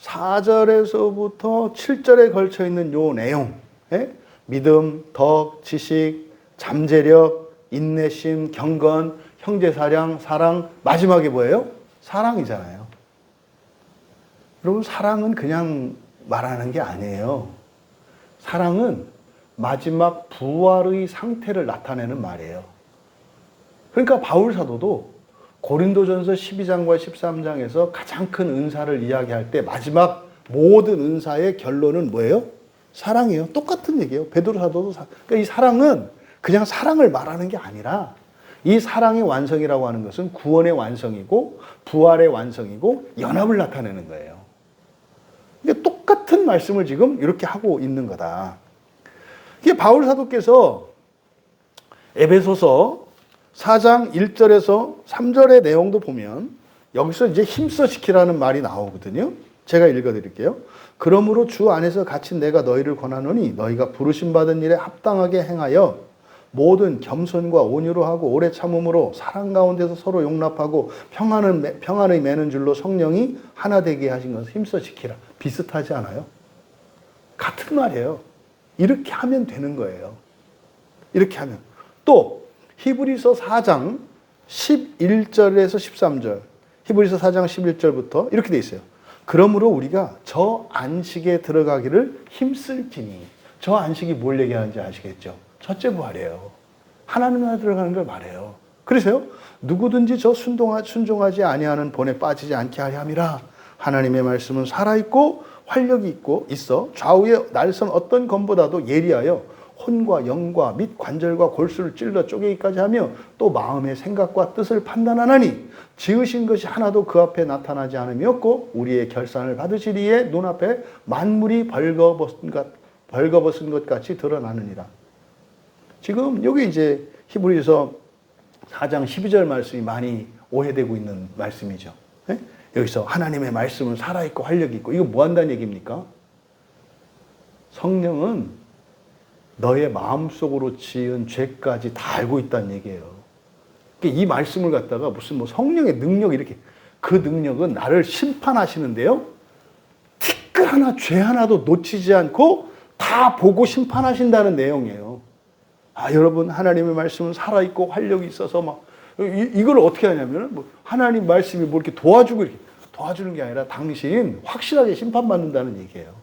4절에서부터 7절에 걸쳐 있는 요 내용, 믿음, 덕, 지식, 잠재력, 인내심, 경건, 형제사랑, 사랑, 마지막에 뭐예요? 사랑이잖아요. 여러분, 사랑은 그냥 말하는 게 아니에요. 사랑은 마지막 부활의 상태를 나타내는 말이에요. 그러니까 바울 사도도 고린도전서 12장과 13장에서 가장 큰 은사를 이야기할 때 마지막 모든 은사의 결론은 뭐예요? 사랑이에요. 똑같은 얘기예요. 베드로 사도도 그러니까 이 사랑은 그냥 사랑을 말하는 게 아니라 이 사랑의 완성이라고 하는 것은 구원의 완성이고 부활의 완성이고 연합을 나타내는 거예요. 이게 똑같은 말씀을 지금 이렇게 하고 있는 거다. 이게 바울 사도께서 에베소서 4장 1절에서 3절의 내용도 보면 여기서 이제 힘써 지키라는 말이 나오거든요. 제가 읽어드릴게요. 그러므로 주 안에서 갇힌 내가 너희를 권하노니 너희가 부르심 받은 일에 합당하게 행하여 모든 겸손과 온유로 하고 오래 참음으로 사랑 가운데서 서로 용납하고 평안의 매는 줄로 성령이 하나 되게 하신 것을 힘써 지키라. 비슷하지 않아요? 같은 말이에요. 이렇게 하면 되는 거예요. 이렇게 하면. 또 히브리서 4장 11절에서 13절. 히브리서 4장 11절부터 이렇게 돼 있어요. 그러므로 우리가 저 안식에 들어가기를 힘쓸지니. 저 안식이 뭘 얘기하는지 아시겠죠? 첫째 부활이에요. 하나님 나라 들어가는 걸 말해요. 그래서요. 누구든지 저 순종하지 아니하는 본에 빠지지 않게 하려 함이라. 하나님의 말씀은 살아있고 활력이 있어 좌우에 날선 어떤 검보다도 예리하여 혼과 영과 및 관절과 골수를 찔러 쪼개기까지 하며 또 마음의 생각과 뜻을 판단하나니 지으신 것이 하나도 그 앞에 나타나지 않음이 없고 우리의 결산을 받으시리에 눈앞에 만물이 벌거벗은 것 같이 드러나느니라. 지금 여기 이제 히브리서 4장 12절 말씀이 많이 오해되고 있는 말씀이죠. 네? 여기서 하나님의 말씀은 살아있고 활력이 있고 이거 뭐 한다는 얘기입니까? 성령은 너의 마음속으로 지은 죄까지 다 알고 있다는 얘기예요. 이 말씀을 갖다가 무슨 뭐 성령의 능력 이렇게 그 능력은 나를 심판하시는데요. 티끌 하나, 죄 하나도 놓치지 않고 다 보고 심판하신다는 내용이에요. 아, 여러분, 하나님의 말씀은 살아있고 활력이 있어서 막, 이걸 어떻게 하냐면, 뭐 하나님 말씀이 뭐 이렇게 도와주고 이렇게 도와주는 게 아니라 당신 확실하게 심판받는다는 얘기예요.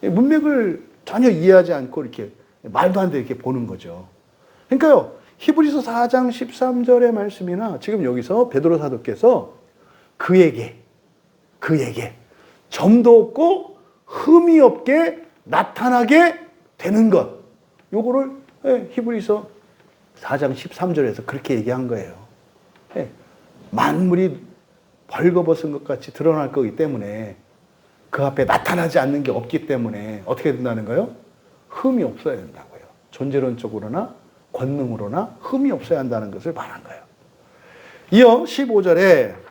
문맥을 전혀 이해하지 않고 이렇게 말도 안 되게 이렇게 보는 거죠. 그러니까요, 히브리서 4장 13절의 말씀이나 지금 여기서 베드로 사도께서 그에게 점도 없고 흠이 없게 나타나게 되는 것, 요거를 히브리서 4장 13절에서 그렇게 얘기한 거예요. 만물이 벌거벗은 것 같이 드러날 거기 때문에 그 앞에 나타나지 않는 게 없기 때문에 어떻게 된다는 거예요? 흠이 없어야 된다고요. 존재론적으로나 권능으로나 흠이 없어야 한다는 것을 말한 거예요. 이어 15절에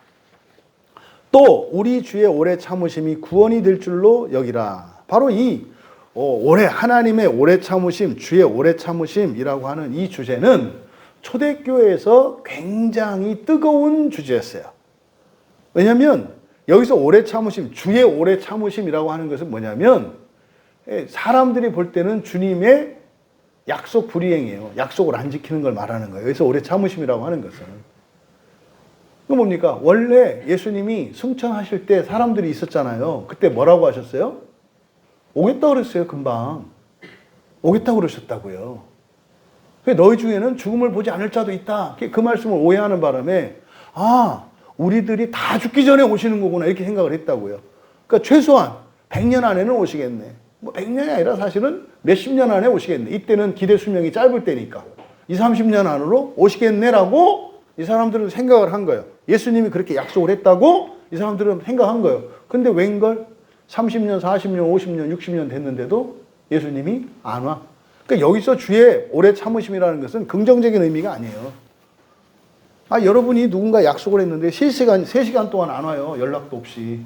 또 우리 주의 오래 참으심이 구원이 될 줄로 여기라. 바로 이 하나님의 오래 참으심, 주의 오래 참으심이라고 하는 이 주제는 초대교회에서 굉장히 뜨거운 주제였어요. 왜냐하면 여기서 오래 참으심, 주의 오래 참으심이라고 하는 것은 뭐냐면 사람들이 볼 때는 주님의 약속 불이행이에요. 약속을 안 지키는 걸 말하는 거예요. 여기서 오래 참으심이라고 하는 것은. 그 뭡니까? 원래 예수님이 승천하실 때 사람들이 있었잖아요. 그때 뭐라고 하셨어요? 오겠다고 그랬어요, 금방. 오겠다고 그러셨다고요. 너희 중에는 죽음을 보지 않을 자도 있다. 그 말씀을 오해하는 바람에, 우리들이 다 죽기 전에 오시는 거구나, 이렇게 생각을 했다고요. 그러니까 최소한 100년 안에는 오시겠네. 뭐 100년이 아니라 사실은 몇십 년 안에 오시겠네. 이때는 기대 수명이 짧을 때니까. 20, 30년 안으로 오시겠네라고 이 사람들은 생각을 한 거예요. 예수님이 그렇게 약속을 했다고 이 사람들은 생각한 거예요. 근데 웬걸 30년, 40년, 50년, 60년 됐는데도 예수님이 안 와. 그러니까 여기서 주의 오래 참으심이라는 것은 긍정적인 의미가 아니에요. 여러분이 누군가 약속을 했는데 3시간 동안 안 와요. 연락도 없이.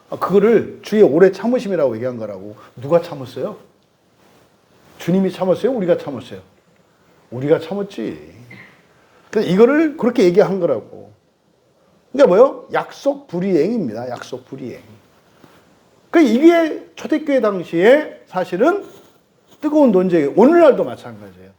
그거를 주의 오래 참으심이라고 얘기한 거라고. 누가 참았어요? 주님이 참았어요? 우리가 참았어요? 우리가 참았지. 그래서 이거를 그렇게 얘기한 거라고. 그러니까 뭐요? 약속 불이행입니다. 약속 불이행. 그러니까 이게 초대교회 당시에 사실은 뜨거운 논쟁이에요. 오늘날도 마찬가지예요.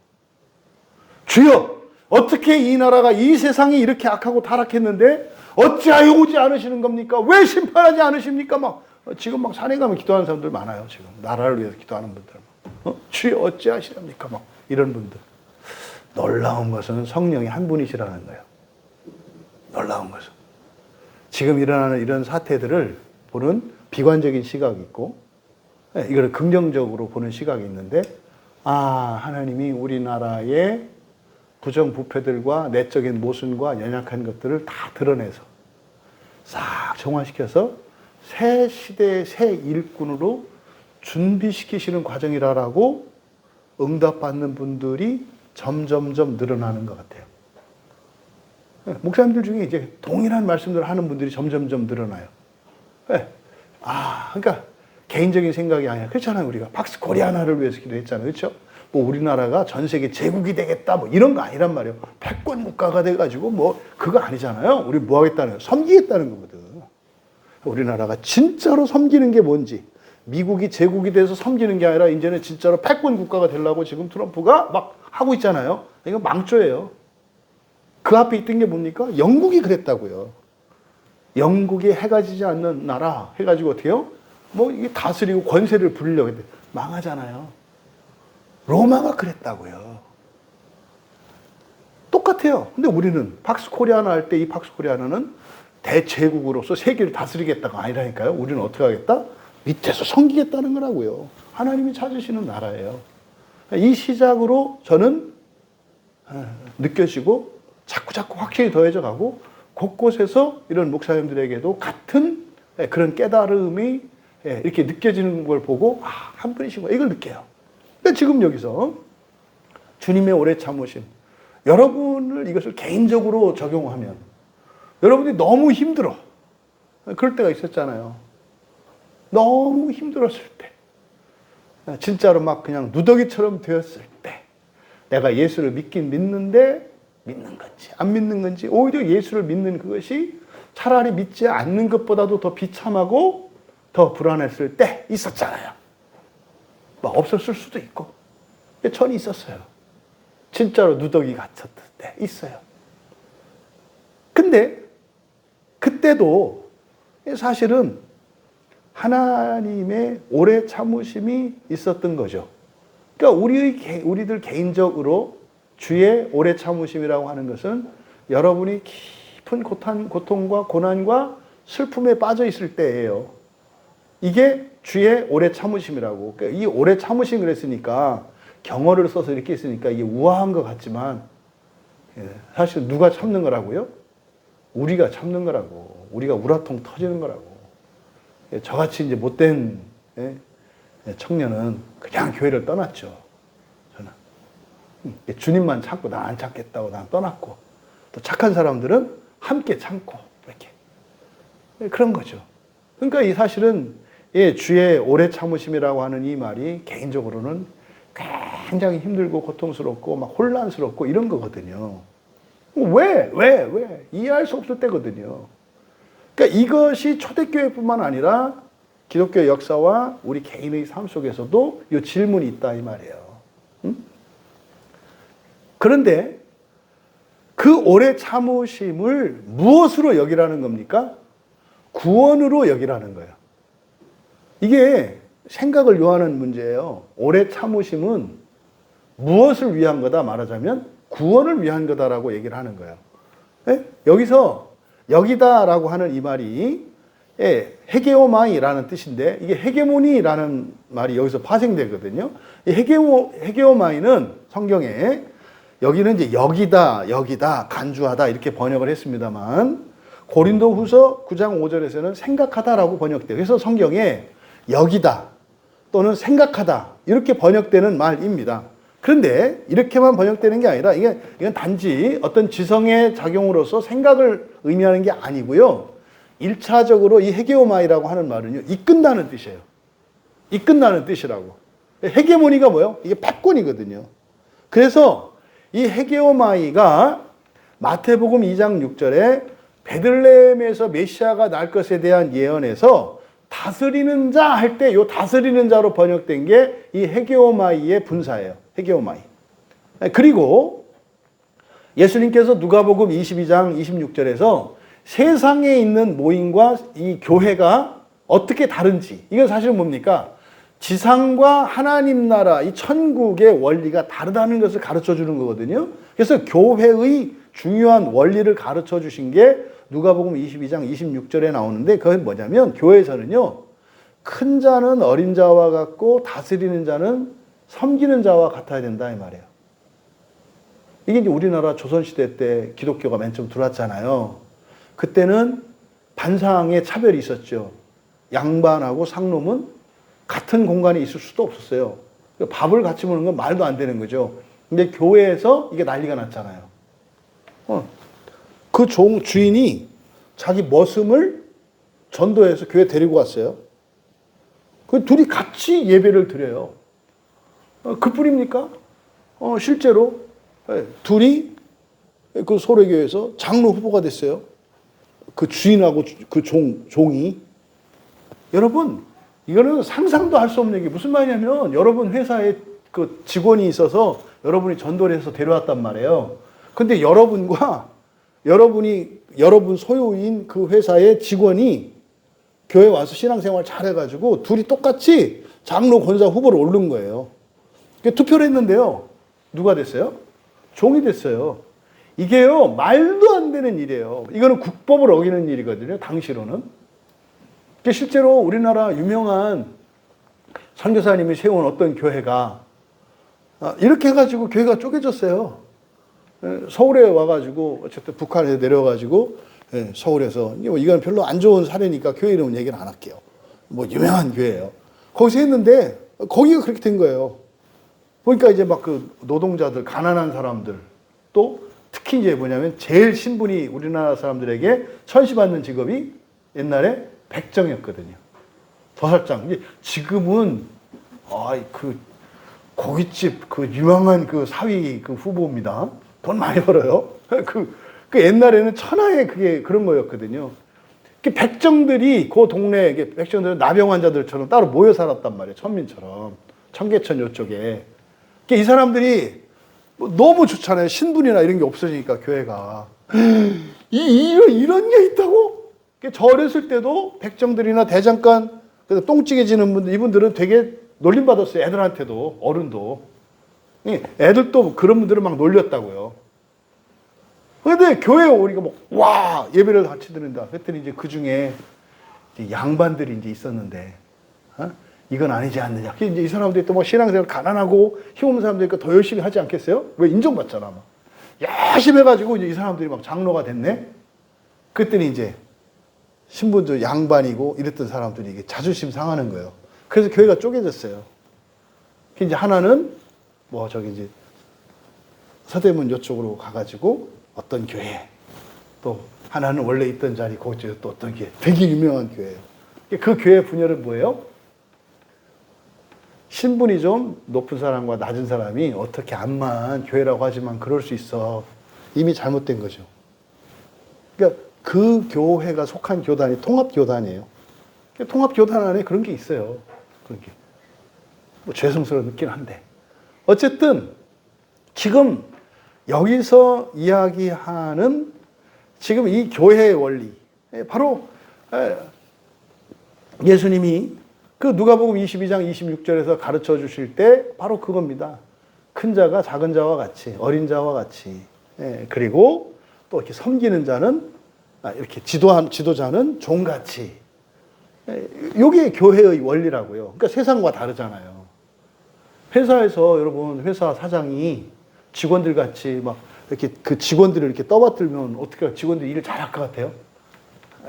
주여, 어떻게 이 나라가, 이 세상이 이렇게 악하고 타락했는데 어찌하여 오지 않으시는 겁니까? 왜 심판하지 않으십니까? 지금 산에 가면 기도하는 사람들 많아요. 지금 나라를 위해서 기도하는 분들. 주여 어찌하시렵니까? 이런 분들. 놀라운 것은 성령이 한 분이시라는 거예요. 놀라운 것은. 지금 일어나는 이런 사태들을 보는 비관적인 시각이 있고, 이걸 긍정적으로 보는 시각이 있는데, 하나님이 우리나라의 부정부패들과 내적인 모순과 연약한 것들을 다 드러내서 싹 정화시켜서 새 시대의 새 일꾼으로 준비시키시는 과정이라고 응답받는 분들이 점점점 늘어나는 것 같아요. 목사님들 중에 이제 동일한 말씀들을 하는 분들이 점점점 늘어나요. 그러니까 개인적인 생각이 아니라 그렇잖아요. 우리가 팍스 코리아나를 위해서 기도했잖아요. 그렇죠? 뭐 우리나라가 전 세계 제국이 되겠다 뭐 이런 거 아니란 말이에요. 패권 국가가 돼가지고 뭐 그거 아니잖아요. 우리 뭐 하겠다는 거예요? 섬기겠다는 거거든. 우리나라가 진짜로 섬기는 게 뭔지, 미국이 제국이 돼서 섬기는 게 아니라 이제는 진짜로 패권 국가가 되려고 지금 트럼프가 막 하고 있잖아요. 이거 망조예요. 그 앞에 있던 게 뭡니까? 영국이 그랬다고요. 영국이 해가 지지 않는 나라 해가지고 어떻게 해요? 뭐 이게 다스리고 권세를 부리려고 했는데 망하잖아요. 로마가 그랬다고요. 똑같아요. 근데 우리는 팍스 코리아나 할 때 이 팍스 코리아나는 대제국으로서 세계를 다스리겠다가 아니라니까요. 우리는 어떻게 하겠다? 밑에서 섬기겠다는 거라고요. 하나님이 찾으시는 나라예요. 이 시작으로 저는 느껴지고 자꾸 확실히 더해져 가고 곳곳에서 이런 목사님들에게도 같은 그런 깨달음이 이렇게 느껴지는 걸 보고 한 분이신 거예요. 이걸 느껴요. 근데 지금 여기서 주님의 오래 참으심, 여러분을 이것을 개인적으로 적용하면 여러분이 너무 힘들어. 그럴 때가 있었잖아요. 너무 힘들었을 때, 진짜로 막 그냥 누더기처럼 되었을 때, 내가 예수를 믿긴 믿는데 믿는 건지 안 믿는 건지, 오히려 예수를 믿는 그것이 차라리 믿지 않는 것보다도 더 비참하고 더 불안했을 때 있었잖아요. 뭐 없었을 수도 있고. 전이 있었어요. 진짜로 누더기 갇혔을 때 있어요. 근데 그때도 사실은 하나님의 오래 참으심이 있었던 거죠. 그러니까 우리들 개인적으로 주의 오래 참으심이라고 하는 것은 여러분이 깊은 고통과 고난과 슬픔에 빠져 있을 때예요. 이게 주의 오래 참으심이라고. 그러니까 이 오래 참으심 그랬으니까 경어를 써서 이렇게 했으니까 이게 우아한 것 같지만 사실 누가 참는 거라고요? 우리가 참는 거라고. 우리가 우라통 터지는 거라고. 저같이 이제 못된 청년은 그냥 교회를 떠났죠. 저는 주님만 참고 나 안 참겠다고 난 떠났고, 또 착한 사람들은 함께 참고 이렇게 그런 거죠. 그러니까 이 사실은 주의 오래 참으심이라고 하는 이 말이 개인적으로는 굉장히 힘들고 고통스럽고 막 혼란스럽고 이런 거거든요. 왜? 이해할 수 없을 때거든요. 그러니까 이것이 초대교회뿐만 아니라 기독교 역사와 우리 개인의 삶 속에서도 이 질문이 있다 이 말이에요. 그런데 그 오래 참으심을 무엇으로 여기라는 겁니까? 구원으로 여기라는 거예요. 이게 생각을 요하는 문제예요. 오래 참으심은 무엇을 위한 거다 말하자면 구원을 위한 거다라고 얘기를 하는 거예요. 여기서 여기다라고 하는 이 말이 헤게오마이라는 뜻인데 이게 헤게모니라는 말이 여기서 파생되거든요. 이 헤게오마이는 성경에 여기는 이제 여기다, 간주하다 이렇게 번역을 했습니다만 고린도후서 9장 5절에서는 생각하다라고 번역돼요. 그래서 성경에 여기다 또는 생각하다 이렇게 번역되는 말입니다. 그런데 이렇게만 번역되는 게 아니라 이건 단지 어떤 지성의 작용으로서 생각을 의미하는 게 아니고요. 1차적으로 이 헤게오마이라고 하는 말은요. 이끈다는 뜻이에요. 이끈다는 뜻이라고. 헤게모니가 뭐예요? 이게 패권이거든요. 그래서 이 헤게오마이가 마태복음 2장 6절에 베들레헴에서 메시아가 날 것에 대한 예언에서 다스리는 자 할 때 이 다스리는 자로 번역된 게 이 헤게오마이의 분사예요. 헤게오마이. 그리고 예수님께서 누가복음 22장 26절에서 세상에 있는 모임과 이 교회가 어떻게 다른지 이건 사실 뭡니까? 지상과 하나님 나라 이 천국의 원리가 다르다는 것을 가르쳐 주는 거거든요. 그래서 교회의 중요한 원리를 가르쳐 주신 게 누가복음 22장 26절에 나오는데 그건 뭐냐면 교회에서는요. 큰 자는 어린 자와 같고 다스리는 자는 섬기는 자와 같아야 된다 이 말이에요. 이게 이제 우리나라 조선시대 때 기독교가 맨 처음 들어왔잖아요. 그때는 반상의 차별이 있었죠. 양반하고 상놈은 같은 공간에 있을 수도 없었어요. 밥을 같이 먹는 건 말도 안 되는 거죠. 근데 교회에서 이게 난리가 났잖아요. 그 주인이 자기 머슴을 전도해서 교회 데리고 왔어요. 그 둘이 같이 예배를 드려요. 그뿐입니까? 실제로 둘이 그 소래교회에서 장로 후보가 됐어요. 그 주인하고 그 종이. 여러분, 이거는 상상도 할 수 없는 얘기. 무슨 말이냐면 여러분 회사에 그 직원이 있어서 여러분이 전도를 해서 데려왔단 말이에요. 근데 여러분 소유인 그 회사의 직원이 교회 와서 신앙생활 잘해가지고 둘이 똑같이 장로 권사 후보를 오른 거예요. 투표를 했는데요. 누가 됐어요? 종이 됐어요. 이게요, 말도 안 되는 일이에요. 이거는 국법을 어기는 일이거든요, 당시로는. 실제로 우리나라 유명한 선교사님이 세운 어떤 교회가 이렇게 해가지고 교회가 쪼개졌어요. 서울에 와가지고 어쨌든 북한에서 내려와가지고 서울에서 이건 별로 안 좋은 사례니까 교회 이름은 얘기는 안 할게요. 뭐 유명한 교회예요. 거기서 했는데 거기가 그렇게 된 거예요. 보니까 이제 막 그 노동자들, 가난한 사람들 또 특히 이제 뭐냐면 제일 신분이 우리나라 사람들에게 천시받는 직업이 옛날에 백정이었거든요. 도살장. 지금은 그 고깃집 그 유명한 그 사위 그 후보입니다. 돈 많이 벌어요. 그 옛날에는 천하의 그게 그런 거였거든요. 그 백정들이 그 동네에 백정들은 나병 환자들처럼 따로 모여 살았단 말이에요. 천민처럼. 청계천 요쪽에. 이 사람들이 뭐 너무 좋잖아요. 신분이나 이런 게 없어지니까 교회가. 이런 게 있다고? 저 어렸을 때도 백정들이나 대장간, 똥찌개 지는 분들, 이분들은 되게 놀림받았어요. 애들한테도, 어른도. 애들도 그런 분들을 막 놀렸다고요. 근데 교회에 우리가 뭐, 와, 예배를 같이 드린다. 그랬더니 이제 그 중에 양반들이 이제 있었는데, 이건 아니지 않느냐. 이제 이 사람들이 또 뭐 신앙생활 가난하고 힘없는 사람들이니까 더 열심히 하지 않겠어요? 왜 인정받잖아. 막. 열심히 해가지고 이제 이 사람들이 막 장로가 됐네? 그랬더니 이제 신분도 양반이고 이랬던 사람들이 이게 자존심 상하는 거예요. 그래서 교회가 쪼개졌어요. 이제 하나는 뭐 저기 이제 서대문 요쪽으로 가가지고 어떤 교회, 또 하나는 원래 있던 자리 거기에 또 어떤 교회, 되게 유명한 교회예요. 그 교회 분열은 뭐예요? 신분이 좀 높은 사람과 낮은 사람이 어떻게 암만 교회라고 하지만 그럴 수 있어. 이미 잘못된 거죠. 그러니까 그 교회가 속한 교단이 통합교단이에요. 통합교단 안에 그런 게 있어요. 그런 게. 뭐 죄송스럽긴 한데. 어쨌든 지금 여기서 이야기하는 지금 이 교회의 원리, 바로 예수님이 그 누가복음 22장 26절에서 가르쳐 주실 때 바로 그겁니다. 큰 자가 작은 자와 같이, 어린 자와 같이, 그리고 또 이렇게 섬기는 자는, 이렇게 지도자는 종같이. 이게 교회의 원리라고요. 그러니까 세상과 다르잖아요. 회사에서 여러분, 회사 사장이 직원들 같이 막 이렇게 그 직원들을 이렇게 떠받들면 어떻게 직원들이 일을 잘할 것 같아요?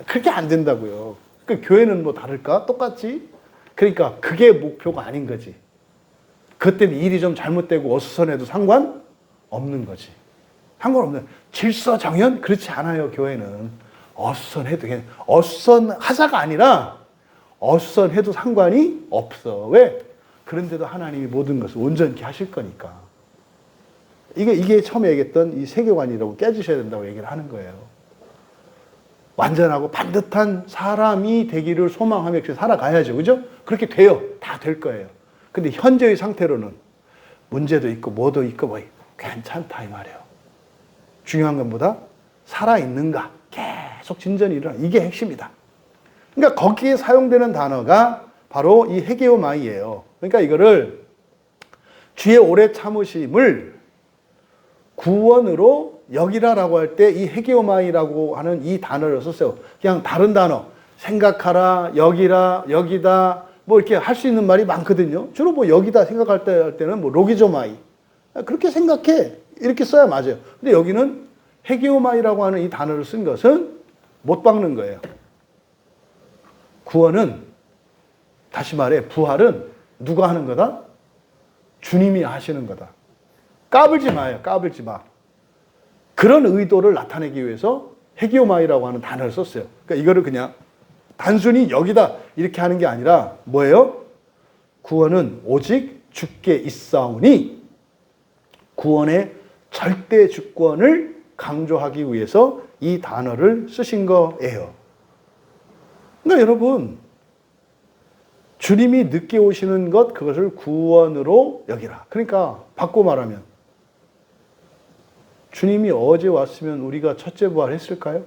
그렇게 안 된다고요. 그 교회는 뭐 다를까? 똑같지? 그러니까 그게 목표가 아닌 거지. 그것 때문에 일이 좀 잘못되고 어수선해도 상관없는 거지. 상관없는. 질서정연? 그렇지 않아요, 교회는. 어수선해도 그냥 어수선하자가 아니라 어수선해도 상관이 없어. 왜? 그런데도 하나님이 모든 것을 온전히 하실 거니까. 이게 처음에 얘기했던 이 세계관이라고 깨주셔야 된다고 얘기를 하는 거예요. 완전하고 반듯한 사람이 되기를 소망하며 살아가야죠. 그죠? 그렇게 돼요. 다 될 거예요. 근데 현재의 상태로는 문제도 있고 뭐도 있고 뭐 괜찮다 이 말이에요. 중요한 것보다 살아있는가 계속 진전이 일어나. 이게 핵심이다. 그러니까 거기에 사용되는 단어가 바로 이 헤게오마이예요. 그러니까 이거를 주의 오래 참으심을 구원으로 여기라라고 할 때 이 헤게오마이라고 하는 이 단어를 썼어요. 그냥 다른 단어, 생각하라, 여기라, 여기다, 뭐 이렇게 할 수 있는 말이 많거든요. 주로 뭐 여기다 생각할 때는 뭐 로기조마이. 그렇게 생각해. 이렇게 써야 맞아요. 근데 여기는 헤게오마이라고 하는 이 단어를 쓴 것은 못 박는 거예요. 구원은, 다시 말해, 부활은 누가 하는 거다? 주님이 하시는 거다. 까불지 마요. 까불지 마. 그런 의도를 나타내기 위해서 헤게오마이라고 하는 단어를 썼어요. 그러니까 이거를 그냥 단순히 여기다 이렇게 하는 게 아니라 뭐예요? 구원은 오직 주께 있사오니, 구원의 절대 주권을 강조하기 위해서 이 단어를 쓰신 거예요. 그러니까 여러분, 주님이 늦게 오시는 것, 그것을 구원으로 여기라. 그러니까 바꿔 말하면 주님이 어제 왔으면 우리가 첫째 부활했을까요?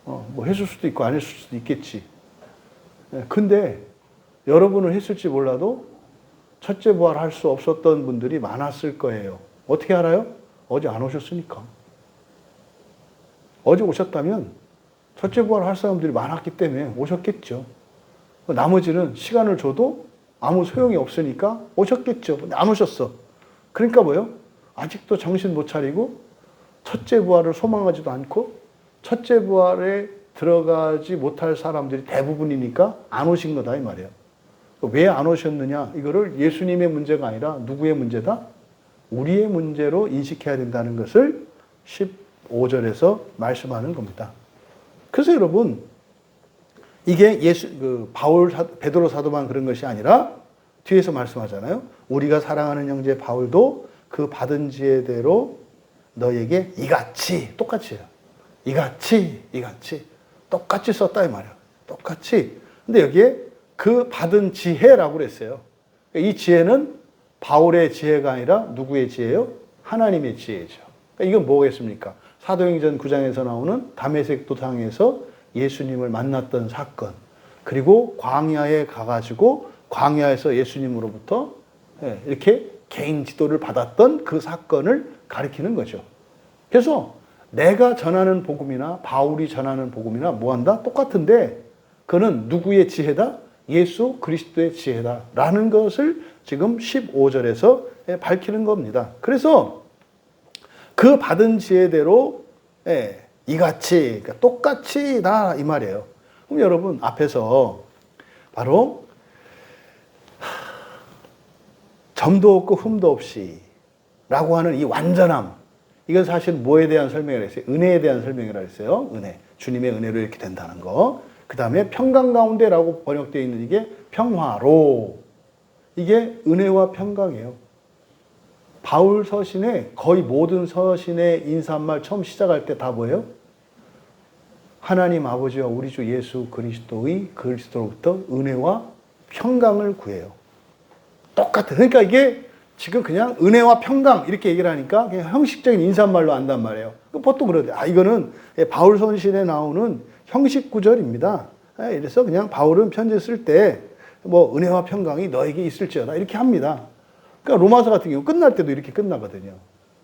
뭐 했을 수도 있고 안 했을 수도 있겠지. 근데 여러분은 했을지 몰라도 첫째 부활할 수 없었던 분들이 많았을 거예요. 어떻게 알아요? 어제 안 오셨으니까. 어제 오셨다면 첫째 부활할 사람들이 많았기 때문에 오셨겠죠. 나머지는 시간을 줘도 아무 소용이 없으니까 오셨겠죠. 근데 안 오셨어. 그러니까 뭐요? 아직도 정신 못 차리고 첫째 부활을 소망하지도 않고 첫째 부활에 들어가지 못할 사람들이 대부분이니까 안 오신 거다 이 말이에요. 왜 안 오셨느냐? 이거를 예수님의 문제가 아니라 누구의 문제다? 우리의 문제로 인식해야 된다는 것을 15절에서 말씀하는 겁니다. 그래서 여러분, 이게 베드로 사도만 그런 것이 아니라 뒤에서 말씀하잖아요. 우리가 사랑하는 형제 바울도 그 받은 지혜대로 너에게 이같이 똑같이요. 이같이 똑같이 썼다 이 말이에요. 똑같이. 근데 여기에 그 받은 지혜라고 그랬어요. 이 지혜는 바울의 지혜가 아니라 누구의 지혜요? 하나님의 지혜죠. 이건 뭐겠습니까? 사도행전 9장에서 나오는 다메섹 도상에서 예수님을 만났던 사건, 그리고 광야에 가가지고 광야에서 예수님으로부터 이렇게 개인 지도를 받았던 그 사건을 가리키는 거죠. 그래서 내가 전하는 복음이나 바울이 전하는 복음이나 뭐한다? 똑같은데 그는 누구의 지혜다? 예수 그리스도의 지혜다라는 것을 지금 15절에서 밝히는 겁니다. 그래서 그 받은 지혜대로 이같이, 그러니까 똑같이다 이 말이에요. 그럼 여러분 앞에서 바로 점도 없고 흠도 없이 라고 하는 이 완전함, 이건 사실 뭐에 대한 설명을 했어요? 은혜에 대한 설명을 했어요. 은혜. 주님의 은혜로 이렇게 된다는 거. 그 다음에 평강 가운데라고 번역되어 있는 이게 평화로. 이게 은혜와 평강이에요. 바울 서신의 거의 모든 서신의 인사말 처음 시작할 때 다 뭐예요? 하나님 아버지와 우리 주 예수 그리스도로부터 은혜와 평강을 구해요. 똑같아. 그러니까 이게 지금 그냥 은혜와 평강 이렇게 얘기를 하니까 그냥 형식적인 인사말로 안단 말이에요. 보통 그러대. 이거는 바울 서신에 나오는 형식 구절입니다. 이래서 그냥 바울은 편지 쓸 때 뭐 은혜와 평강이 너에게 있을지어다 이렇게 합니다. 그러니까 로마서 같은 경우 끝날 때도 이렇게 끝나거든요.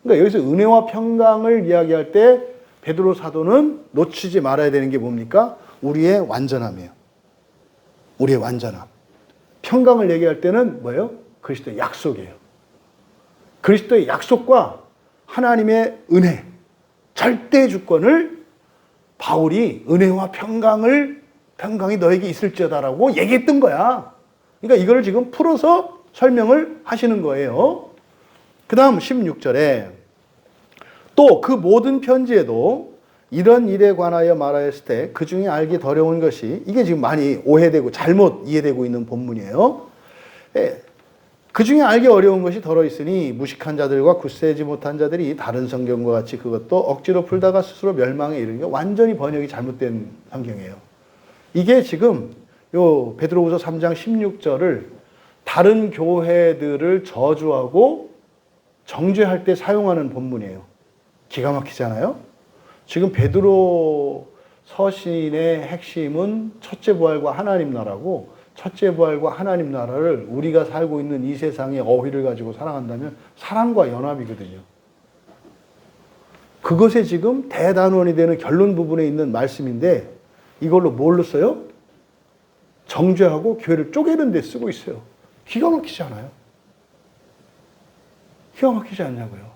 그러니까 여기서 은혜와 평강을 이야기할 때 베드로 사도는 놓치지 말아야 되는 게 뭡니까? 우리의 완전함이에요. 우리의 완전함. 평강을 얘기할 때는 뭐예요? 그리스도의 약속이에요. 그리스도의 약속과 하나님의 은혜, 절대 주권을 바울이 은혜와 평강이 너에게 있을지어다라고 얘기했던 거야. 그러니까 이걸 지금 풀어서 설명을 하시는 거예요. 그 다음 16절에 또 그 모든 편지에도 이런 일에 관하여 말하였을 때 그 중에 알기 더러운 것이, 이게 지금 많이 오해되고 잘못 이해되고 있는 본문이에요. 그 중에 알기 어려운 것이 더러있으니 무식한 자들과 굳세지 못한 자들이 다른 성경과 같이 그것도 억지로 풀다가 스스로 멸망에 이르는 게 완전히 번역이 잘못된 성경이에요. 이게 지금 요 베드로후서 3장 16절을 다른 교회들을 저주하고 정죄할 때 사용하는 본문이에요. 기가 막히잖아요. 지금 베드로 서신의 핵심은 첫째 부활과 하나님 나라고, 첫째 부활과 하나님 나라를 우리가 살고 있는 이 세상의 어휘를 가지고 사랑한다면 사랑과 연합이거든요. 그것에 지금 대단원이 되는 결론 부분에 있는 말씀인데 이걸로 뭘로 써요? 정죄하고 교회를 쪼개는 데 쓰고 있어요. 기가 막히지 않아요? 기가 막히지 않냐고요.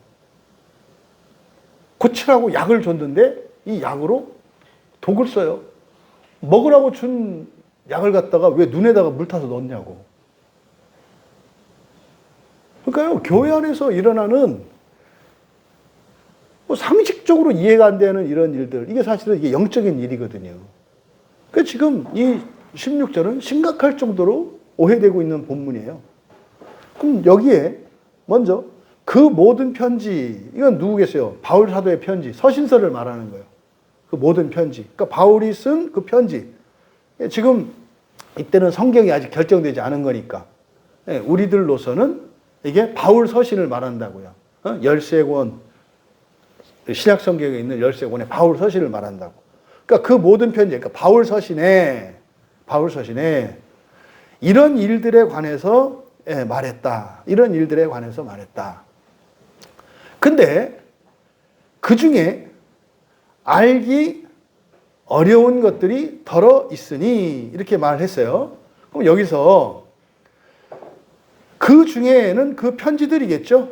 고치라고 약을 줬는데 이 약으로 독을 써요. 먹으라고 준 약을 갖다가 왜 눈에다가 물 타서 넣었냐고. 그러니까요, 교회 안에서 일어나는 뭐 상식적으로 이해가 안 되는 이런 일들, 이게 사실은 이게 영적인 일이거든요. 그러니까 지금 이 16절은 심각할 정도로 오해되고 있는 본문이에요. 그럼 여기에 먼저 그 모든 편지, 이건 누구겠어요? 바울 사도의 편지, 서신서를 말하는 거예요. 그 모든 편지. 그러니까 바울이 쓴 그 편지. 지금 이때는 성경이 아직 결정되지 않은 거니까 우리들로서는 이게 바울 서신을 말한다고요. 13권, 신약 성경에 있는 13권의 바울 서신을 말한다고. 그러니까 그 모든 편지, 그러니까 바울 서신에 이런 일들에 관해서 말했다. 이런 일들에 관해서 말했다. 근데 그 중에 알기 어려운 것들이 덜어 있으니 이렇게 말을 했어요. 그럼 여기서 그 중에는 그 편지들이겠죠.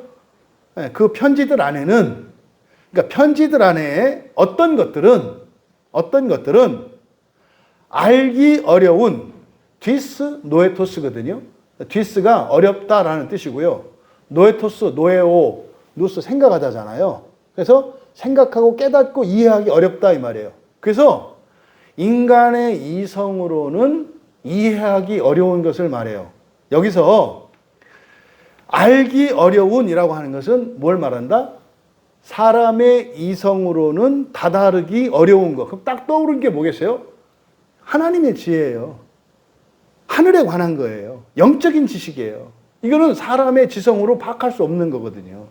그 편지들 안에는, 그러니까 편지들 안에 어떤 것들은 알기 어려운 디스 노에토스거든요. 디스가 어렵다라는 뜻이고요. 노에토스, 노에오, 누스 생각하다잖아요. 그래서 생각하고 깨닫고 이해하기 어렵다 이 말이에요. 그래서 인간의 이성으로는 이해하기 어려운 것을 말해요. 여기서 알기 어려운이라고 하는 것은 뭘 말한다? 사람의 이성으로는 다다르기 어려운 것. 그럼 딱 떠오르는 게 뭐겠어요? 하나님의 지혜예요. 하늘에 관한 거예요. 영적인 지식이에요. 이거는 사람의 지성으로 파악할 수 없는 거거든요.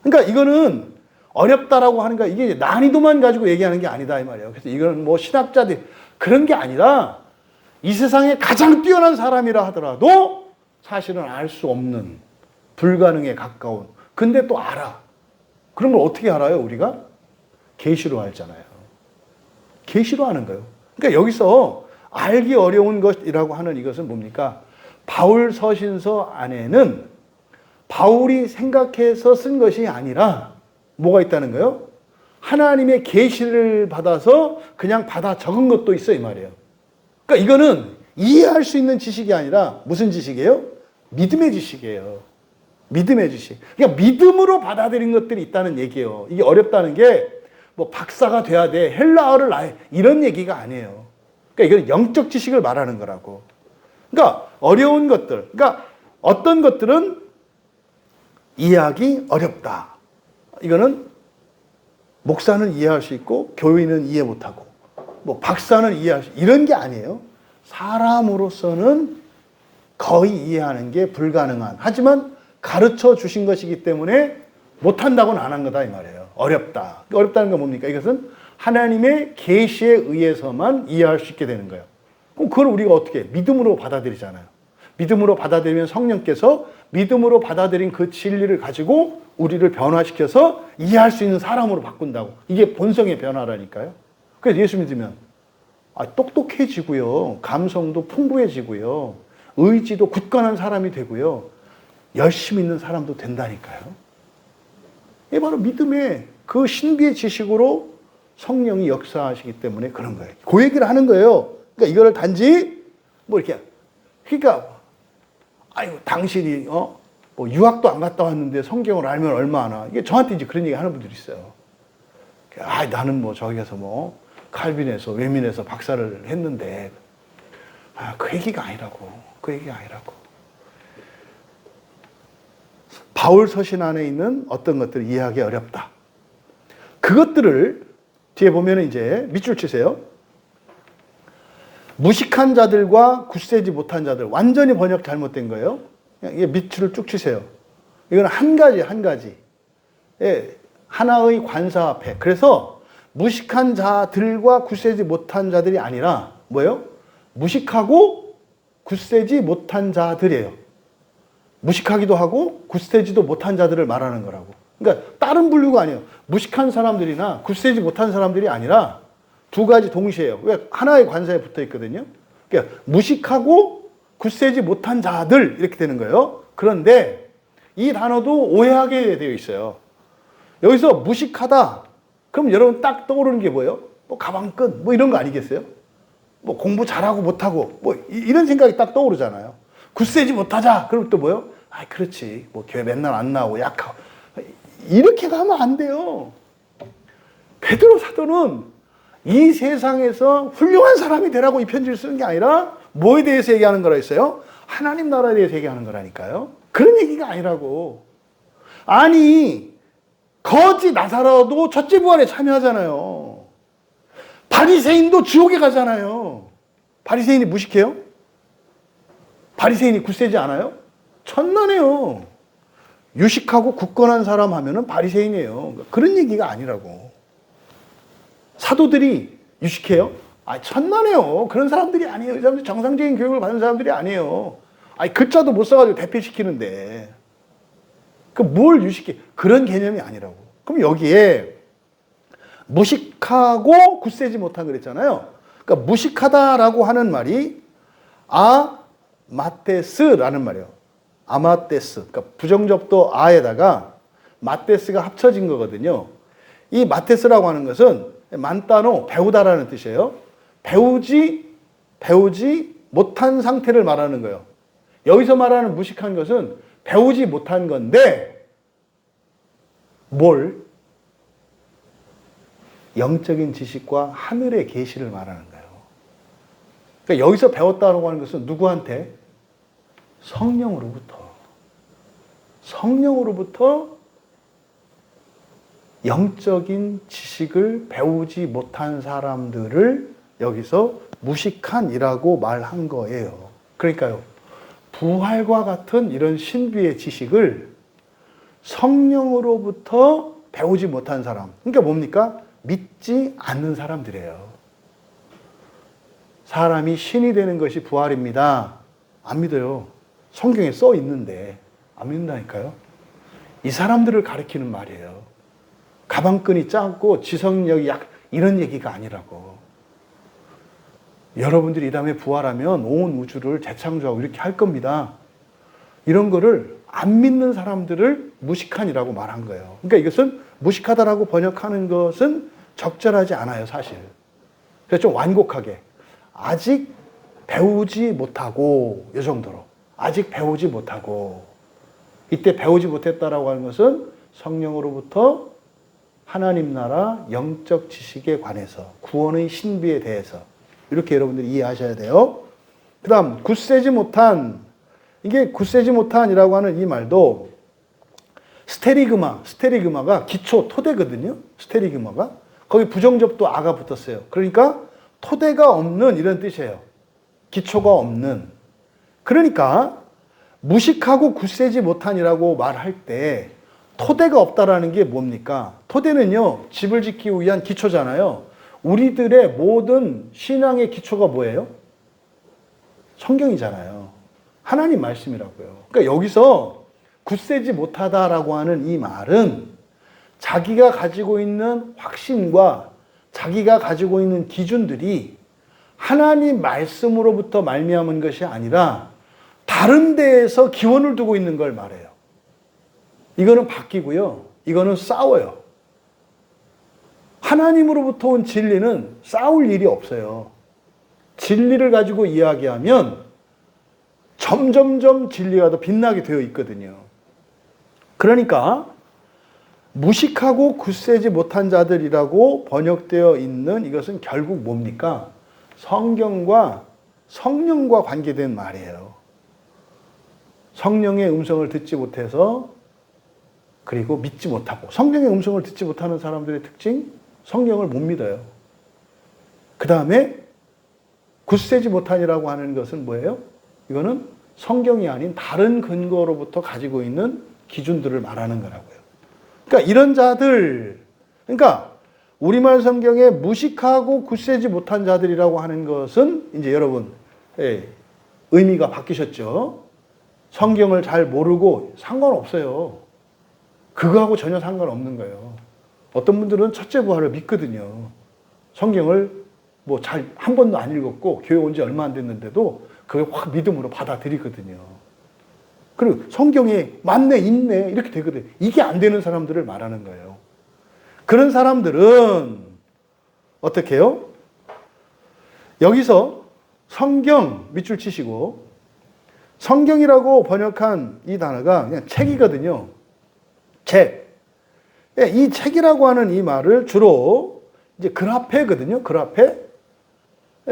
그러니까 이거는 어렵다라고 하는 거, 이게 난이도만 가지고 얘기하는 게 아니다 이 말이에요. 그래서 이거는 뭐 신학자들 그런 게 아니라 이 세상에 가장 뛰어난 사람이라 하더라도 사실은 알 수 없는, 불가능에 가까운, 근데 또 알아. 그런 걸 어떻게 알아요, 우리가? 계시로 알잖아요. 계시로 아는 거예요. 그러니까 여기서 알기 어려운 것이라고 하는 이것은 뭡니까? 바울 서신서 안에는 바울이 생각해서 쓴 것이 아니라 뭐가 있다는 거예요? 하나님의 계시를 받아서 그냥 받아 적은 것도 있어 이 말이에요. 그러니까 이거는 이해할 수 있는 지식이 아니라 무슨 지식이에요? 믿음의 지식이에요. 믿음의 지식. 그러니까 믿음으로 받아들인 것들이 있다는 얘기예요. 이게 어렵다는 게 뭐 박사가 돼야 돼, 헬라어를 아예 이런 얘기가 아니에요. 그러니까 이건 영적 지식을 말하는 거라고. 그러니까 어려운 것들, 그러니까 어떤 것들은 이해하기 어렵다. 이거는 목사는 이해할 수 있고 교인은 이해 못하고 뭐 박사는 이해할 수, 이런 게 아니에요. 사람으로서는 거의 이해하는 게 불가능한, 하지만 가르쳐 주신 것이기 때문에 못한다고는 안 한 거다 이 말이에요. 어렵다. 어렵다는 건 뭡니까? 이것은 하나님의 계시에 의해서만 이해할 수 있게 되는 거예요. 그럼 그걸 우리가 어떻게 믿음으로 받아들이잖아요. 믿음으로 받아들이면 성령께서 믿음으로 받아들인 그 진리를 가지고 우리를 변화시켜서 이해할 수 있는 사람으로 바꾼다고. 이게 본성의 변화라니까요. 그래서 예수 믿으면 똑똑해지고요. 감성도 풍부해지고요. 의지도 굳건한 사람이 되고요. 열심히 있는 사람도 된다니까요. 이게 바로 믿음의 그 신비의 지식으로 성령이 역사하시기 때문에 그런 거예요. 그 얘기를 하는 거예요. 그러니까 이거를 단지 뭐 이렇게, 그러니까 아유 당신이 뭐 유학도 안 갔다 왔는데 성경을 알면 얼마나, 이게 저한테 이제 그런 얘기 하는 분들이 있어요. 나는 뭐 저기 가서 뭐 칼빈에서 외민에서 박사를 했는데 그 얘기가 아니라고. 그 얘기가 아니라고. 바울 서신 안에 있는 어떤 것들을 이해하기 어렵다. 그것들을 뒤에 보면 이제 밑줄 치세요. 무식한 자들과 굳세지 못한 자들. 완전히 번역 잘못된 거예요. 이게 밑줄을 쭉 치세요. 이건 한 가지. 예, 하나의 관사 앞에. 그래서 무식한 자들과 굳세지 못한 자들이 아니라 뭐예요? 무식하고 굳세지 못한 자들이에요. 무식하기도 하고 굳세지도 못한 자들을 말하는 거라고. 그러니까 다른 분류가 아니에요. 무식한 사람들이나 굳세지 못한 사람들이 아니라 두 가지 동시에요. 왜? 하나의 관사에 붙어 있거든요. 그러니까 무식하고 굳세지 못한 자들 이렇게 되는 거예요. 그런데 이 단어도 오해하게 되어 있어요. 여기서 무식하다. 그럼 여러분 딱 떠오르는 게 뭐예요? 뭐 가방끈 뭐 이런 거 아니겠어요? 뭐 공부 잘하고 못하고 뭐 이런 생각이 딱 떠오르잖아요. 굳세지 못하자. 그럼 또 뭐요? 그렇지. 뭐 교회 맨날 안 나오고 약하고. 이렇게 가면 안 돼요. 베드로 사도는 이 세상에서 훌륭한 사람이 되라고 이 편지를 쓰는 게 아니라 뭐에 대해서 얘기하는 거라 했어요? 하나님 나라에 대해서 얘기하는 거라니까요. 그런 얘기가 아니라고. 아니, 거지 나사로도 첫째 부활에 참여하잖아요. 바리새인도 지옥에 가잖아요. 바리새인이 무식해요? 바리새인이 굳세지 않아요? 천만에요. 유식하고 굳건한 사람 하면은 바리새인이에요. 그런 얘기가 아니라고. 사도들이 유식해요? 천만에요. 그런 사람들이 아니에요. 이 사람들 정상적인 교육을 받은 사람들이 아니에요. 글자도 못 써가지고 대필시키는데. 뭘 유식해? 그런 개념이 아니라고. 그럼 여기에 무식하고 굳세지 못한 그랬잖아요. 그러니까 무식하다라고 하는 말이 마테스라는 말이에요. 아마테스. 그러니까 부정접도 아에다가 마테스가 합쳐진 거거든요. 이 마테스라고 하는 것은 만따노, 배우다라는 뜻이에요. 배우지 못한 상태를 말하는 거예요. 여기서 말하는 무식한 것은 배우지 못한 건데 뭘? 영적인 지식과 하늘의 계시를 말하는 거예요. 그러니까 여기서 배웠다라고 하는 것은 누구한테? 성령으로부터 영적인 지식을 배우지 못한 사람들을 여기서 무식한이라고 말한 거예요. 그러니까요, 부활과 같은 이런 신비의 지식을 성령으로부터 배우지 못한 사람, 그러니까 뭡니까? 믿지 않는 사람들이에요. 사람이 신이 되는 것이 부활입니다. 안 믿어요. 성경에 써 있는데 안 믿는다니까요. 이 사람들을 가리키는 말이에요. 가방끈이 짧고 지성력이 약 이런 얘기가 아니라고. 여러분들이 이 다음에 부활하면 온 우주를 재창조하고 이렇게 할 겁니다. 이런 거를 안 믿는 사람들을 무식한이라고 말한 거예요. 그러니까 이것은 무식하다라고 번역하는 것은 적절하지 않아요, 사실. 그래서 좀 완곡하게 아직 배우지 못하고, 이 정도로 아직 배우지 못하고, 이때 배우지 못했다라고 하는 것은 성령으로부터 하나님 나라 영적 지식에 관해서, 구원의 신비에 대해서 이렇게 여러분들이 이해하셔야 돼요. 그 다음 굳세지 못한, 이게 굳세지 못한이라고 하는 이 말도 스테리그마가 기초 토대거든요. 스테리그마가 거기 부정접도 아가 붙었어요. 그러니까 토대가 없는 이런 뜻이에요. 기초가 없는. 그러니까 무식하고 굳세지 못한이라고 말할 때 토대가 없다라는 게 뭡니까? 토대는요, 집을 짓기 위한 기초잖아요. 우리들의 모든 신앙의 기초가 뭐예요? 성경이잖아요. 하나님 말씀이라고요. 그러니까 여기서 굳세지 못하다라고 하는 이 말은 자기가 가지고 있는 확신과 자기가 가지고 있는 기준들이 하나님 말씀으로부터 말미암은 것이 아니라 다른 데에서 기원을 두고 있는 걸 말해요. 이거는 바뀌고요. 이거는 싸워요. 하나님으로부터 온 진리는 싸울 일이 없어요. 진리를 가지고 이야기하면 점점점 진리가 더 빛나게 되어 있거든요. 그러니까 무식하고 굳세지 못한 자들이라고 번역되어 있는 이것은 결국 뭡니까? 성경과 성령과 관계된 말이에요. 성령의 음성을 듣지 못해서, 그리고 믿지 못하고, 성령의 음성을 듣지 못하는 사람들의 특징, 성령을 못 믿어요. 그 다음에 굳세지 못한이라고 하는 것은 뭐예요? 이거는 성경이 아닌 다른 근거로부터 가지고 있는 기준들을 말하는 거라고요. 그러니까 이런 자들, 그러니까 우리말 성경에 무식하고 굳세지 못한 자들이라고 하는 것은 이제 여러분 의미가 바뀌셨죠. 성경을 잘 모르고 상관없어요. 그거하고 전혀 상관없는 거예요. 어떤 분들은 첫째 부활을 믿거든요. 성경을 뭐 잘 한 번도 안 읽었고 교회 온 지 얼마 안 됐는데도 그걸 확 믿음으로 받아들이거든요. 그리고 성경에 맞네, 있네 이렇게 되거든요. 이게 안 되는 사람들을 말하는 거예요. 그런 사람들은 어떻게 해요? 여기서 성경 밑줄 치시고, 성경이라고 번역한 이 단어가 그냥 책이거든요. 책. 이 책이라고 하는 이 말을 주로 이제 그라페거든요.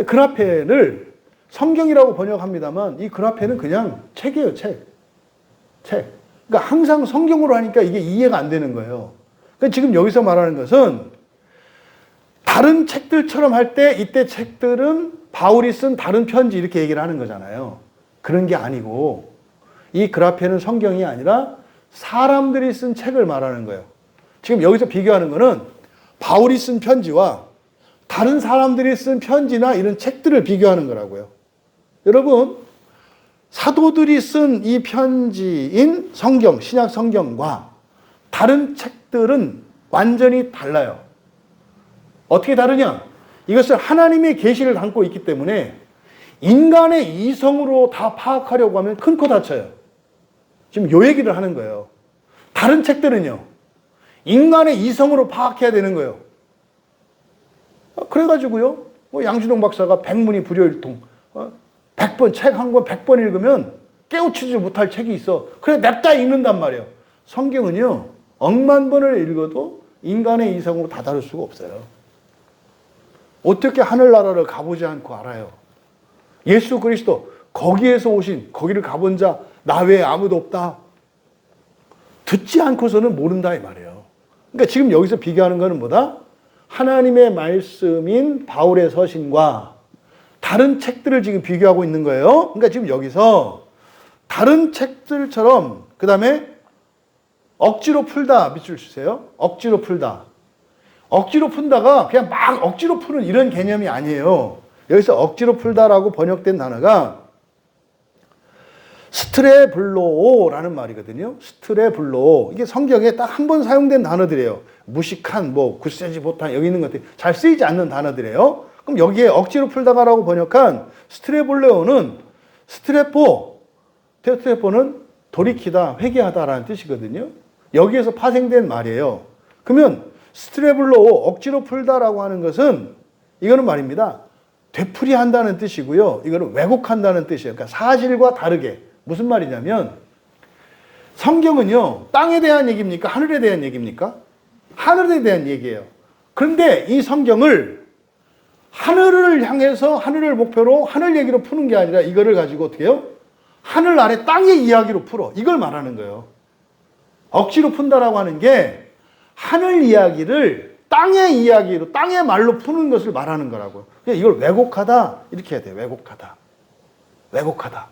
그라페를 성경이라고 번역합니다만 이 그라페는 그냥 책이에요. 책. 그러니까 항상 성경으로 하니까 이게 이해가 안 되는 거예요. 그러니까 지금 여기서 말하는 것은 다른 책들처럼 할 때 이때 책들은 바울이 쓴 다른 편지 이렇게 얘기를 하는 거잖아요. 그런 게 아니고 이 그라페는 성경이 아니라 사람들이 쓴 책을 말하는 거예요. 지금 여기서 비교하는 거는 바울이 쓴 편지와 다른 사람들이 쓴 편지나 이런 책들을 비교하는 거라고요. 여러분, 사도들이 쓴 이 편지인 성경, 신약 성경과 다른 책들은 완전히 달라요. 어떻게 다르냐? 이것을 하나님의 계시를 담고 있기 때문에 인간의 이성으로 다 파악하려고 하면 큰 코 다쳐요. 지금 요 얘기를 하는 거예요. 다른 책들은요, 인간의 이성으로 파악해야 되는 거예요. 그래가지고요, 양준홍 박사가 백문이 불여일통, 100번, 책 한 권 100번 읽으면 깨우치지 못할 책이 있어. 그래, 냅다 읽는단 말이에요. 성경은요, 억만 번을 읽어도 인간의 이성으로 다 다룰 수가 없어요. 어떻게 하늘나라를 가보지 않고 알아요? 예수 그리스도, 거기에서 오신, 거기를 가본 자, 나 외에 아무도 없다. 듣지 않고서는 모른다 이 말이에요. 그러니까 지금 여기서 비교하는 것은 뭐다? 하나님의 말씀인 바울의 서신과 다른 책들을 지금 비교하고 있는 거예요. 그러니까 지금 여기서 다른 책들처럼 그 다음에 억지로 풀다 밑줄 주세요. 억지로 풀다. 억지로 푼다가 그냥 막 억지로 푸는 이런 개념이 아니에요. 여기서 억지로 풀다라고 번역된 단어가 스트레블로라는 말이거든요. 스트레블로. 이게 성경에 딱 한 번 사용된 단어들이에요. 무식한, 굳세지 못한, 여기 있는 것들이 잘 쓰이지 않는 단어들이에요. 그럼 여기에 억지로 풀다가라고 번역한 스트레블로는 테오트레포는 돌이키다, 회개하다라는 뜻이거든요. 여기에서 파생된 말이에요. 그러면 스트레블로, 억지로 풀다라고 하는 것은 이거는 말입니다. 되풀이한다는 뜻이고요. 이거는 왜곡한다는 뜻이에요. 그러니까 사실과 다르게. 무슨 말이냐면 성경은요. 땅에 대한 얘기입니까? 하늘에 대한 얘기입니까? 하늘에 대한 얘기예요. 그런데 이 성경을 하늘을 향해서 하늘을 목표로 하늘 얘기로 푸는 게 아니라 이거를 가지고 어떻게 해요? 하늘 아래 땅의 이야기로 풀어. 이걸 말하는 거예요. 억지로 푼다라고 하는 게 하늘 이야기를 땅의 이야기로, 땅의 말로 푸는 것을 말하는 거라고요. 이걸 왜곡하다 이렇게 해야 돼요. 왜곡하다. 왜곡하다.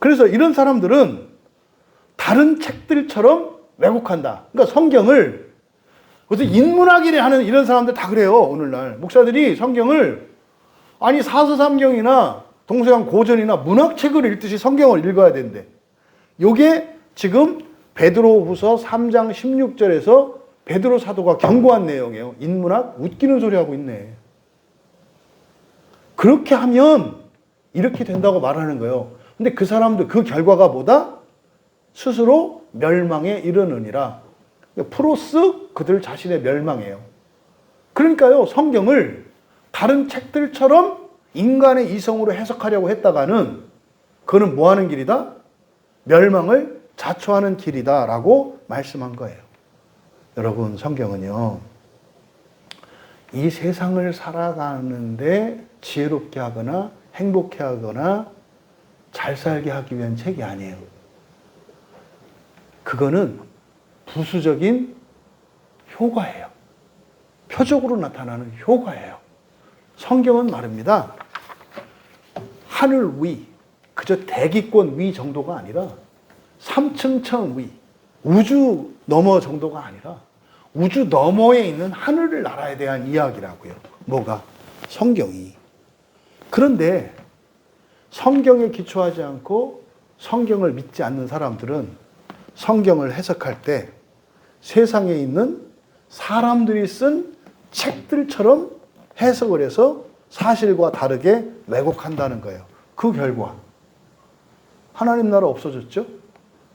그래서 이런 사람들은 다른 책들처럼 왜곡한다. 그러니까 성경을 그래서 인문학이래 하는 이런 사람들 다 그래요. 오늘날 목사들이 성경을 아니 사서삼경이나 동서양 고전이나 문학책을 읽듯이 성경을 읽어야 된대. 요게 지금 베드로후서 3장 16절에서 베드로 사도가 경고한 내용이에요. 인문학 웃기는 소리 하고 있네. 그렇게 하면 이렇게 된다고 말하는 거예요. 근데 그 사람들 그 결과가 뭐다? 스스로 멸망에 이르느니라. 프로스 그들 자신의 멸망이에요. 그러니까요. 성경을 다른 책들처럼 인간의 이성으로 해석하려고 했다가는 그거는 뭐 하는 길이다? 멸망을 자초하는 길이다라고 말씀한 거예요. 여러분 성경은요. 이 세상을 살아가는데 지혜롭게 하거나 행복해 하거나 잘 살게 하기 위한 책이 아니에요. 그거는 부수적인 효과예요. 표적으로 나타나는 효과예요. 성경은 말입니다. 하늘 위, 그저 대기권 위 정도가 아니라 3층천 위, 우주 너머 정도가 아니라 우주 너머에 있는 하늘 나라에 대한 이야기라고요. 뭐가? 성경이. 그런데 성경에 기초하지 않고 성경을 믿지 않는 사람들은 성경을 해석할 때 세상에 있는 사람들이 쓴 책들처럼 해석을 해서 사실과 다르게 왜곡한다는 거예요. 그 결과 하나님 나라 없어졌죠?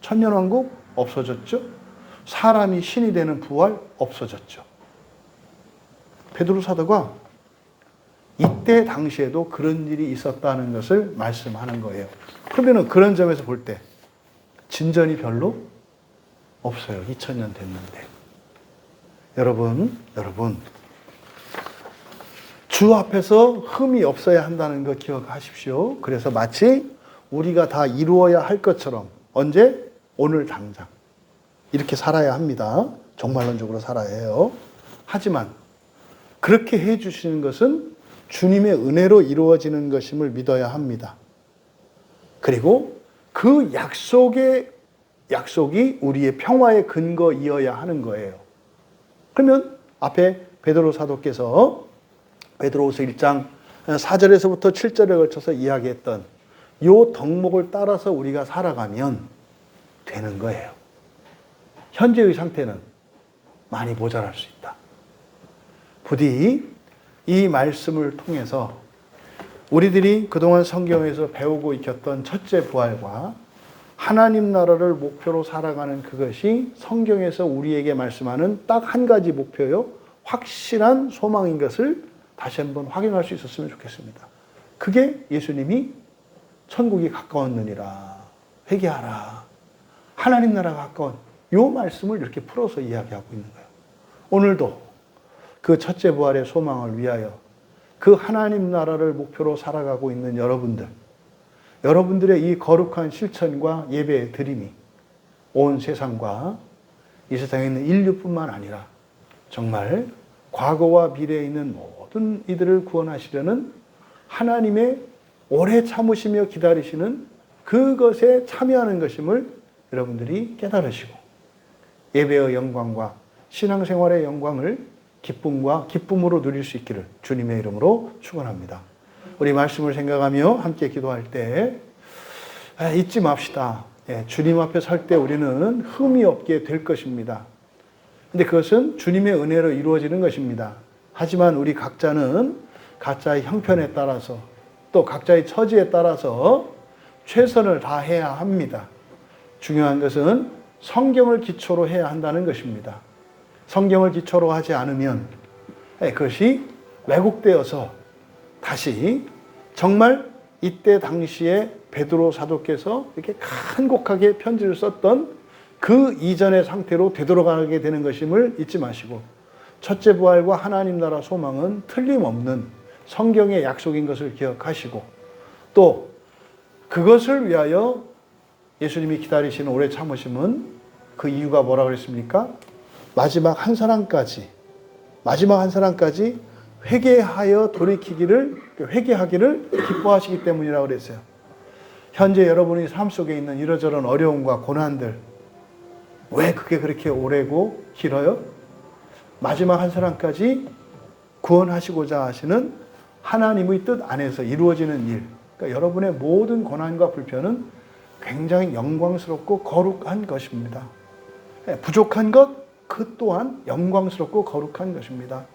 천년왕국 없어졌죠? 사람이 신이 되는 부활 없어졌죠. 베드로 사도가 이때 당시에도 그런 일이 있었다는 것을 말씀하는 거예요. 그러면 그런 점에서 볼 때 진전이 별로 없어요. 2000년 됐는데. 여러분 주 앞에서 흠이 없어야 한다는 거 기억하십시오. 그래서 마치 우리가 다 이루어야 할 것처럼 언제? 오늘 당장 이렇게 살아야 합니다. 종말론적으로 살아야 해요. 하지만 그렇게 해주시는 것은 주님의 은혜로 이루어지는 것임을 믿어야 합니다. 그리고 그 약속이 우리의 평화의 근거이어야 하는 거예요. 그러면 앞에 베드로 사도께서 베드로후서 1장 4절에서부터 7절에 걸쳐서 이야기했던 이 덕목을 따라서 우리가 살아가면 되는 거예요. 현재의 상태는 많이 모자랄 수 있다. 부디 이 말씀을 통해서 우리들이 그동안 성경에서 배우고 익혔던 첫째 부활과 하나님 나라를 목표로 살아가는 그것이 성경에서 우리에게 말씀하는 딱 한 가지 목표요. 확실한 소망인 것을 다시 한번 확인할 수 있었으면 좋겠습니다. 그게 예수님이 천국이 가까웠느니라, 회개하라, 하나님 나라가 가까운 이 말씀을 이렇게 풀어서 이야기하고 있는 거예요. 오늘도 그 첫째 부활의 소망을 위하여 그 하나님 나라를 목표로 살아가고 있는 여러분들의 이 거룩한 실천과 예배의 드림이 온 세상과 이 세상에 있는 인류뿐만 아니라 정말 과거와 미래에 있는 모든 이들을 구원하시려는 하나님의 오래 참으시며 기다리시는 그것에 참여하는 것임을 여러분들이 깨달으시고 예배의 영광과 신앙생활의 영광을 기쁨과 기쁨으로 누릴 수 있기를 주님의 이름으로 축원합니다. 우리 말씀을 생각하며 함께 기도할 때 잊지 맙시다. 주님 앞에 설 때 우리는 흠이 없게 될 것입니다. 근데 그것은 주님의 은혜로 이루어지는 것입니다. 하지만 우리 각자는 각자의 형편에 따라서 또 각자의 처지에 따라서 최선을 다해야 합니다. 중요한 것은 성경을 기초로 해야 한다는 것입니다. 성경을 기초로 하지 않으면 그것이 왜곡되어서 다시 정말 이때 당시에 베드로 사도께서 이렇게 간곡하게 편지를 썼던 그 이전의 상태로 되돌아가게 되는 것임을 잊지 마시고 첫째 부활과 하나님 나라 소망은 틀림없는 성경의 약속인 것을 기억하시고 또 그것을 위하여 예수님이 기다리시는 오래 참으심은 그 이유가 뭐라고 그랬습니까? 마지막 한 사람까지 회개하여 돌이키기를 회개하기를 기뻐하시기 때문이라고 그랬어요. 현재 여러분의 삶 속에 있는 이러저런 어려움과 고난들 왜 그게 그렇게 오래고 길어요? 마지막 한 사람까지 구원하시고자 하시는 하나님의 뜻 안에서 이루어지는 일. 그러니까 여러분의 모든 고난과 불편은 굉장히 영광스럽고 거룩한 것입니다. 부족한 것, 그 또한 영광스럽고 거룩한 것입니다.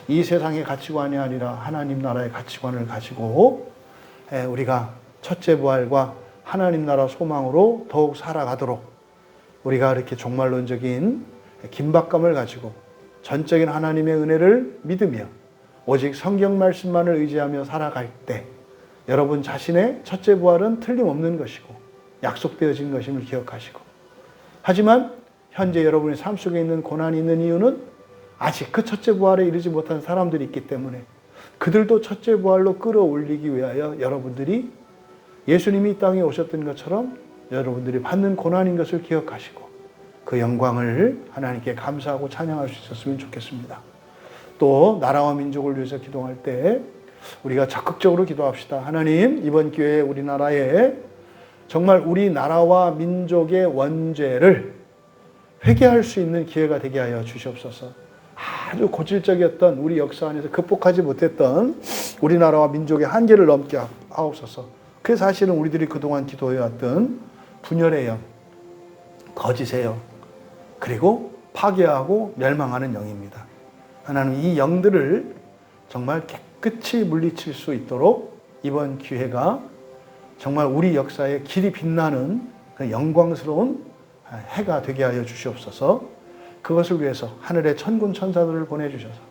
이 세상의 가치관이 아니라 하나님 나라의 가치관을 가지고 우리가 첫째 부활과 하나님 나라 소망으로 더욱 살아가도록 우리가 이렇게 종말론적인 긴박감을 가지고 전적인 하나님의 은혜를 믿으며 오직 성경 말씀만을 의지하며 살아갈 때 여러분 자신의 첫째 부활은 틀림없는 것이고 약속되어진 것임을 기억하시고 하지만 현재 여러분의 삶 속에 있는 고난이 있는 이유는 아직 그 첫째 부활에 이르지 못한 사람들이 있기 때문에 그들도 첫째 부활로 끌어올리기 위하여 여러분들이 예수님이 이 땅에 오셨던 것처럼 여러분들이 받는 고난인 것을 기억하시고 그 영광을 하나님께 감사하고 찬양할 수 있었으면 좋겠습니다. 또 나라와 민족을 위해서 기도할 때 우리가 적극적으로 기도합시다. 하나님, 이번 기회에 우리나라에 정말 우리나라와 민족의 원죄를 회개할 수 있는 기회가 되게 하여 주시옵소서. 아주 고질적이었던 우리 역사 안에서 극복하지 못했던 우리나라와 민족의 한계를 넘게 하옵소서. 그게 사실은 우리들이 그동안 기도해왔던 분열의 영, 거짓의 영, 그리고 파괴하고 멸망하는 영입니다. 하나님 이 영들을 정말 깨끗이 물리칠 수 있도록 이번 기회가 정말 우리 역사에 길이 빛나는 그 영광스러운 해가 되게 하여 주시옵소서. 그것을 위해서 하늘의 천군 천사들을 보내주셔서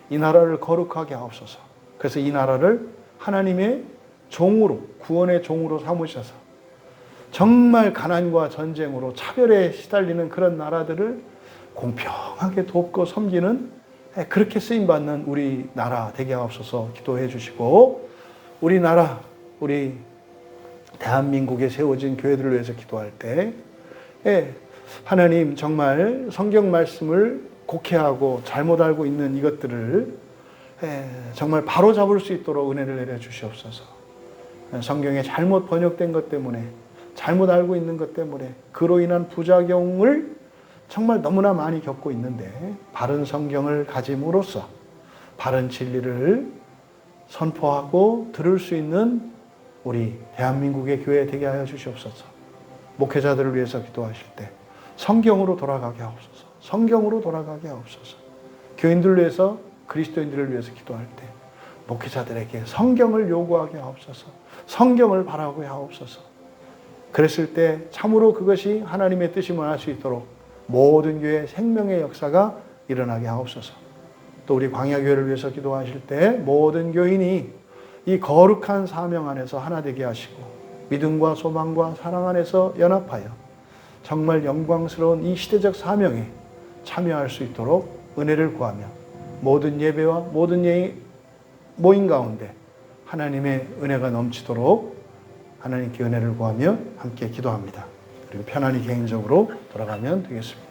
이 나라를 거룩하게 하옵소서. 그래서 이 나라를 하나님의 종으로, 구원의 종으로 삼으셔서 정말 가난과 전쟁으로 차별에 시달리는 그런 나라들을 공평하게 돕고 섬기는 그렇게 쓰임받는 우리 나라 되게 하옵소서. 기도해 주시고 우리나라, 우리 대한민국에 세워진 교회들을 위해서 기도할 때 하나님 정말 성경 말씀을 곡해하고 잘못 알고 있는 이것들을 정말 바로 잡을 수 있도록 은혜를 내려 주시옵소서. 성경에 잘못 번역된 것 때문에 잘못 알고 있는 것 때문에 그로 인한 부작용을 정말 너무나 많이 겪고 있는데 바른 성경을 가짐으로써 바른 진리를 선포하고 들을 수 있는 우리 대한민국의 교회 되게 하여 주시옵소서. 목회자들을 위해서 기도하실 때 성경으로 돌아가게 하옵소서. 성경으로 돌아가게 하옵소서. 교인들을 위해서, 그리스도인들을 위해서 기도할 때 목회자들에게 성경을 요구하게 하옵소서. 성경을 바라고 하옵소서. 그랬을 때 참으로 그것이 하나님의 뜻임을 알 수 있도록 모든 교회 생명의 역사가 일어나게 하옵소서. 또 우리 광야교회를 위해서 기도하실 때 모든 교인이 이 거룩한 사명 안에서 하나 되게 하시고 믿음과 소망과 사랑 안에서 연합하여 정말 영광스러운 이 시대적 사명에 참여할 수 있도록 은혜를 구하며 모든 예배와 모든 모임 가운데 하나님의 은혜가 넘치도록 하나님께 은혜를 구하며 함께 기도합니다. 그리고 편안히 개인적으로 돌아가면 되겠습니다.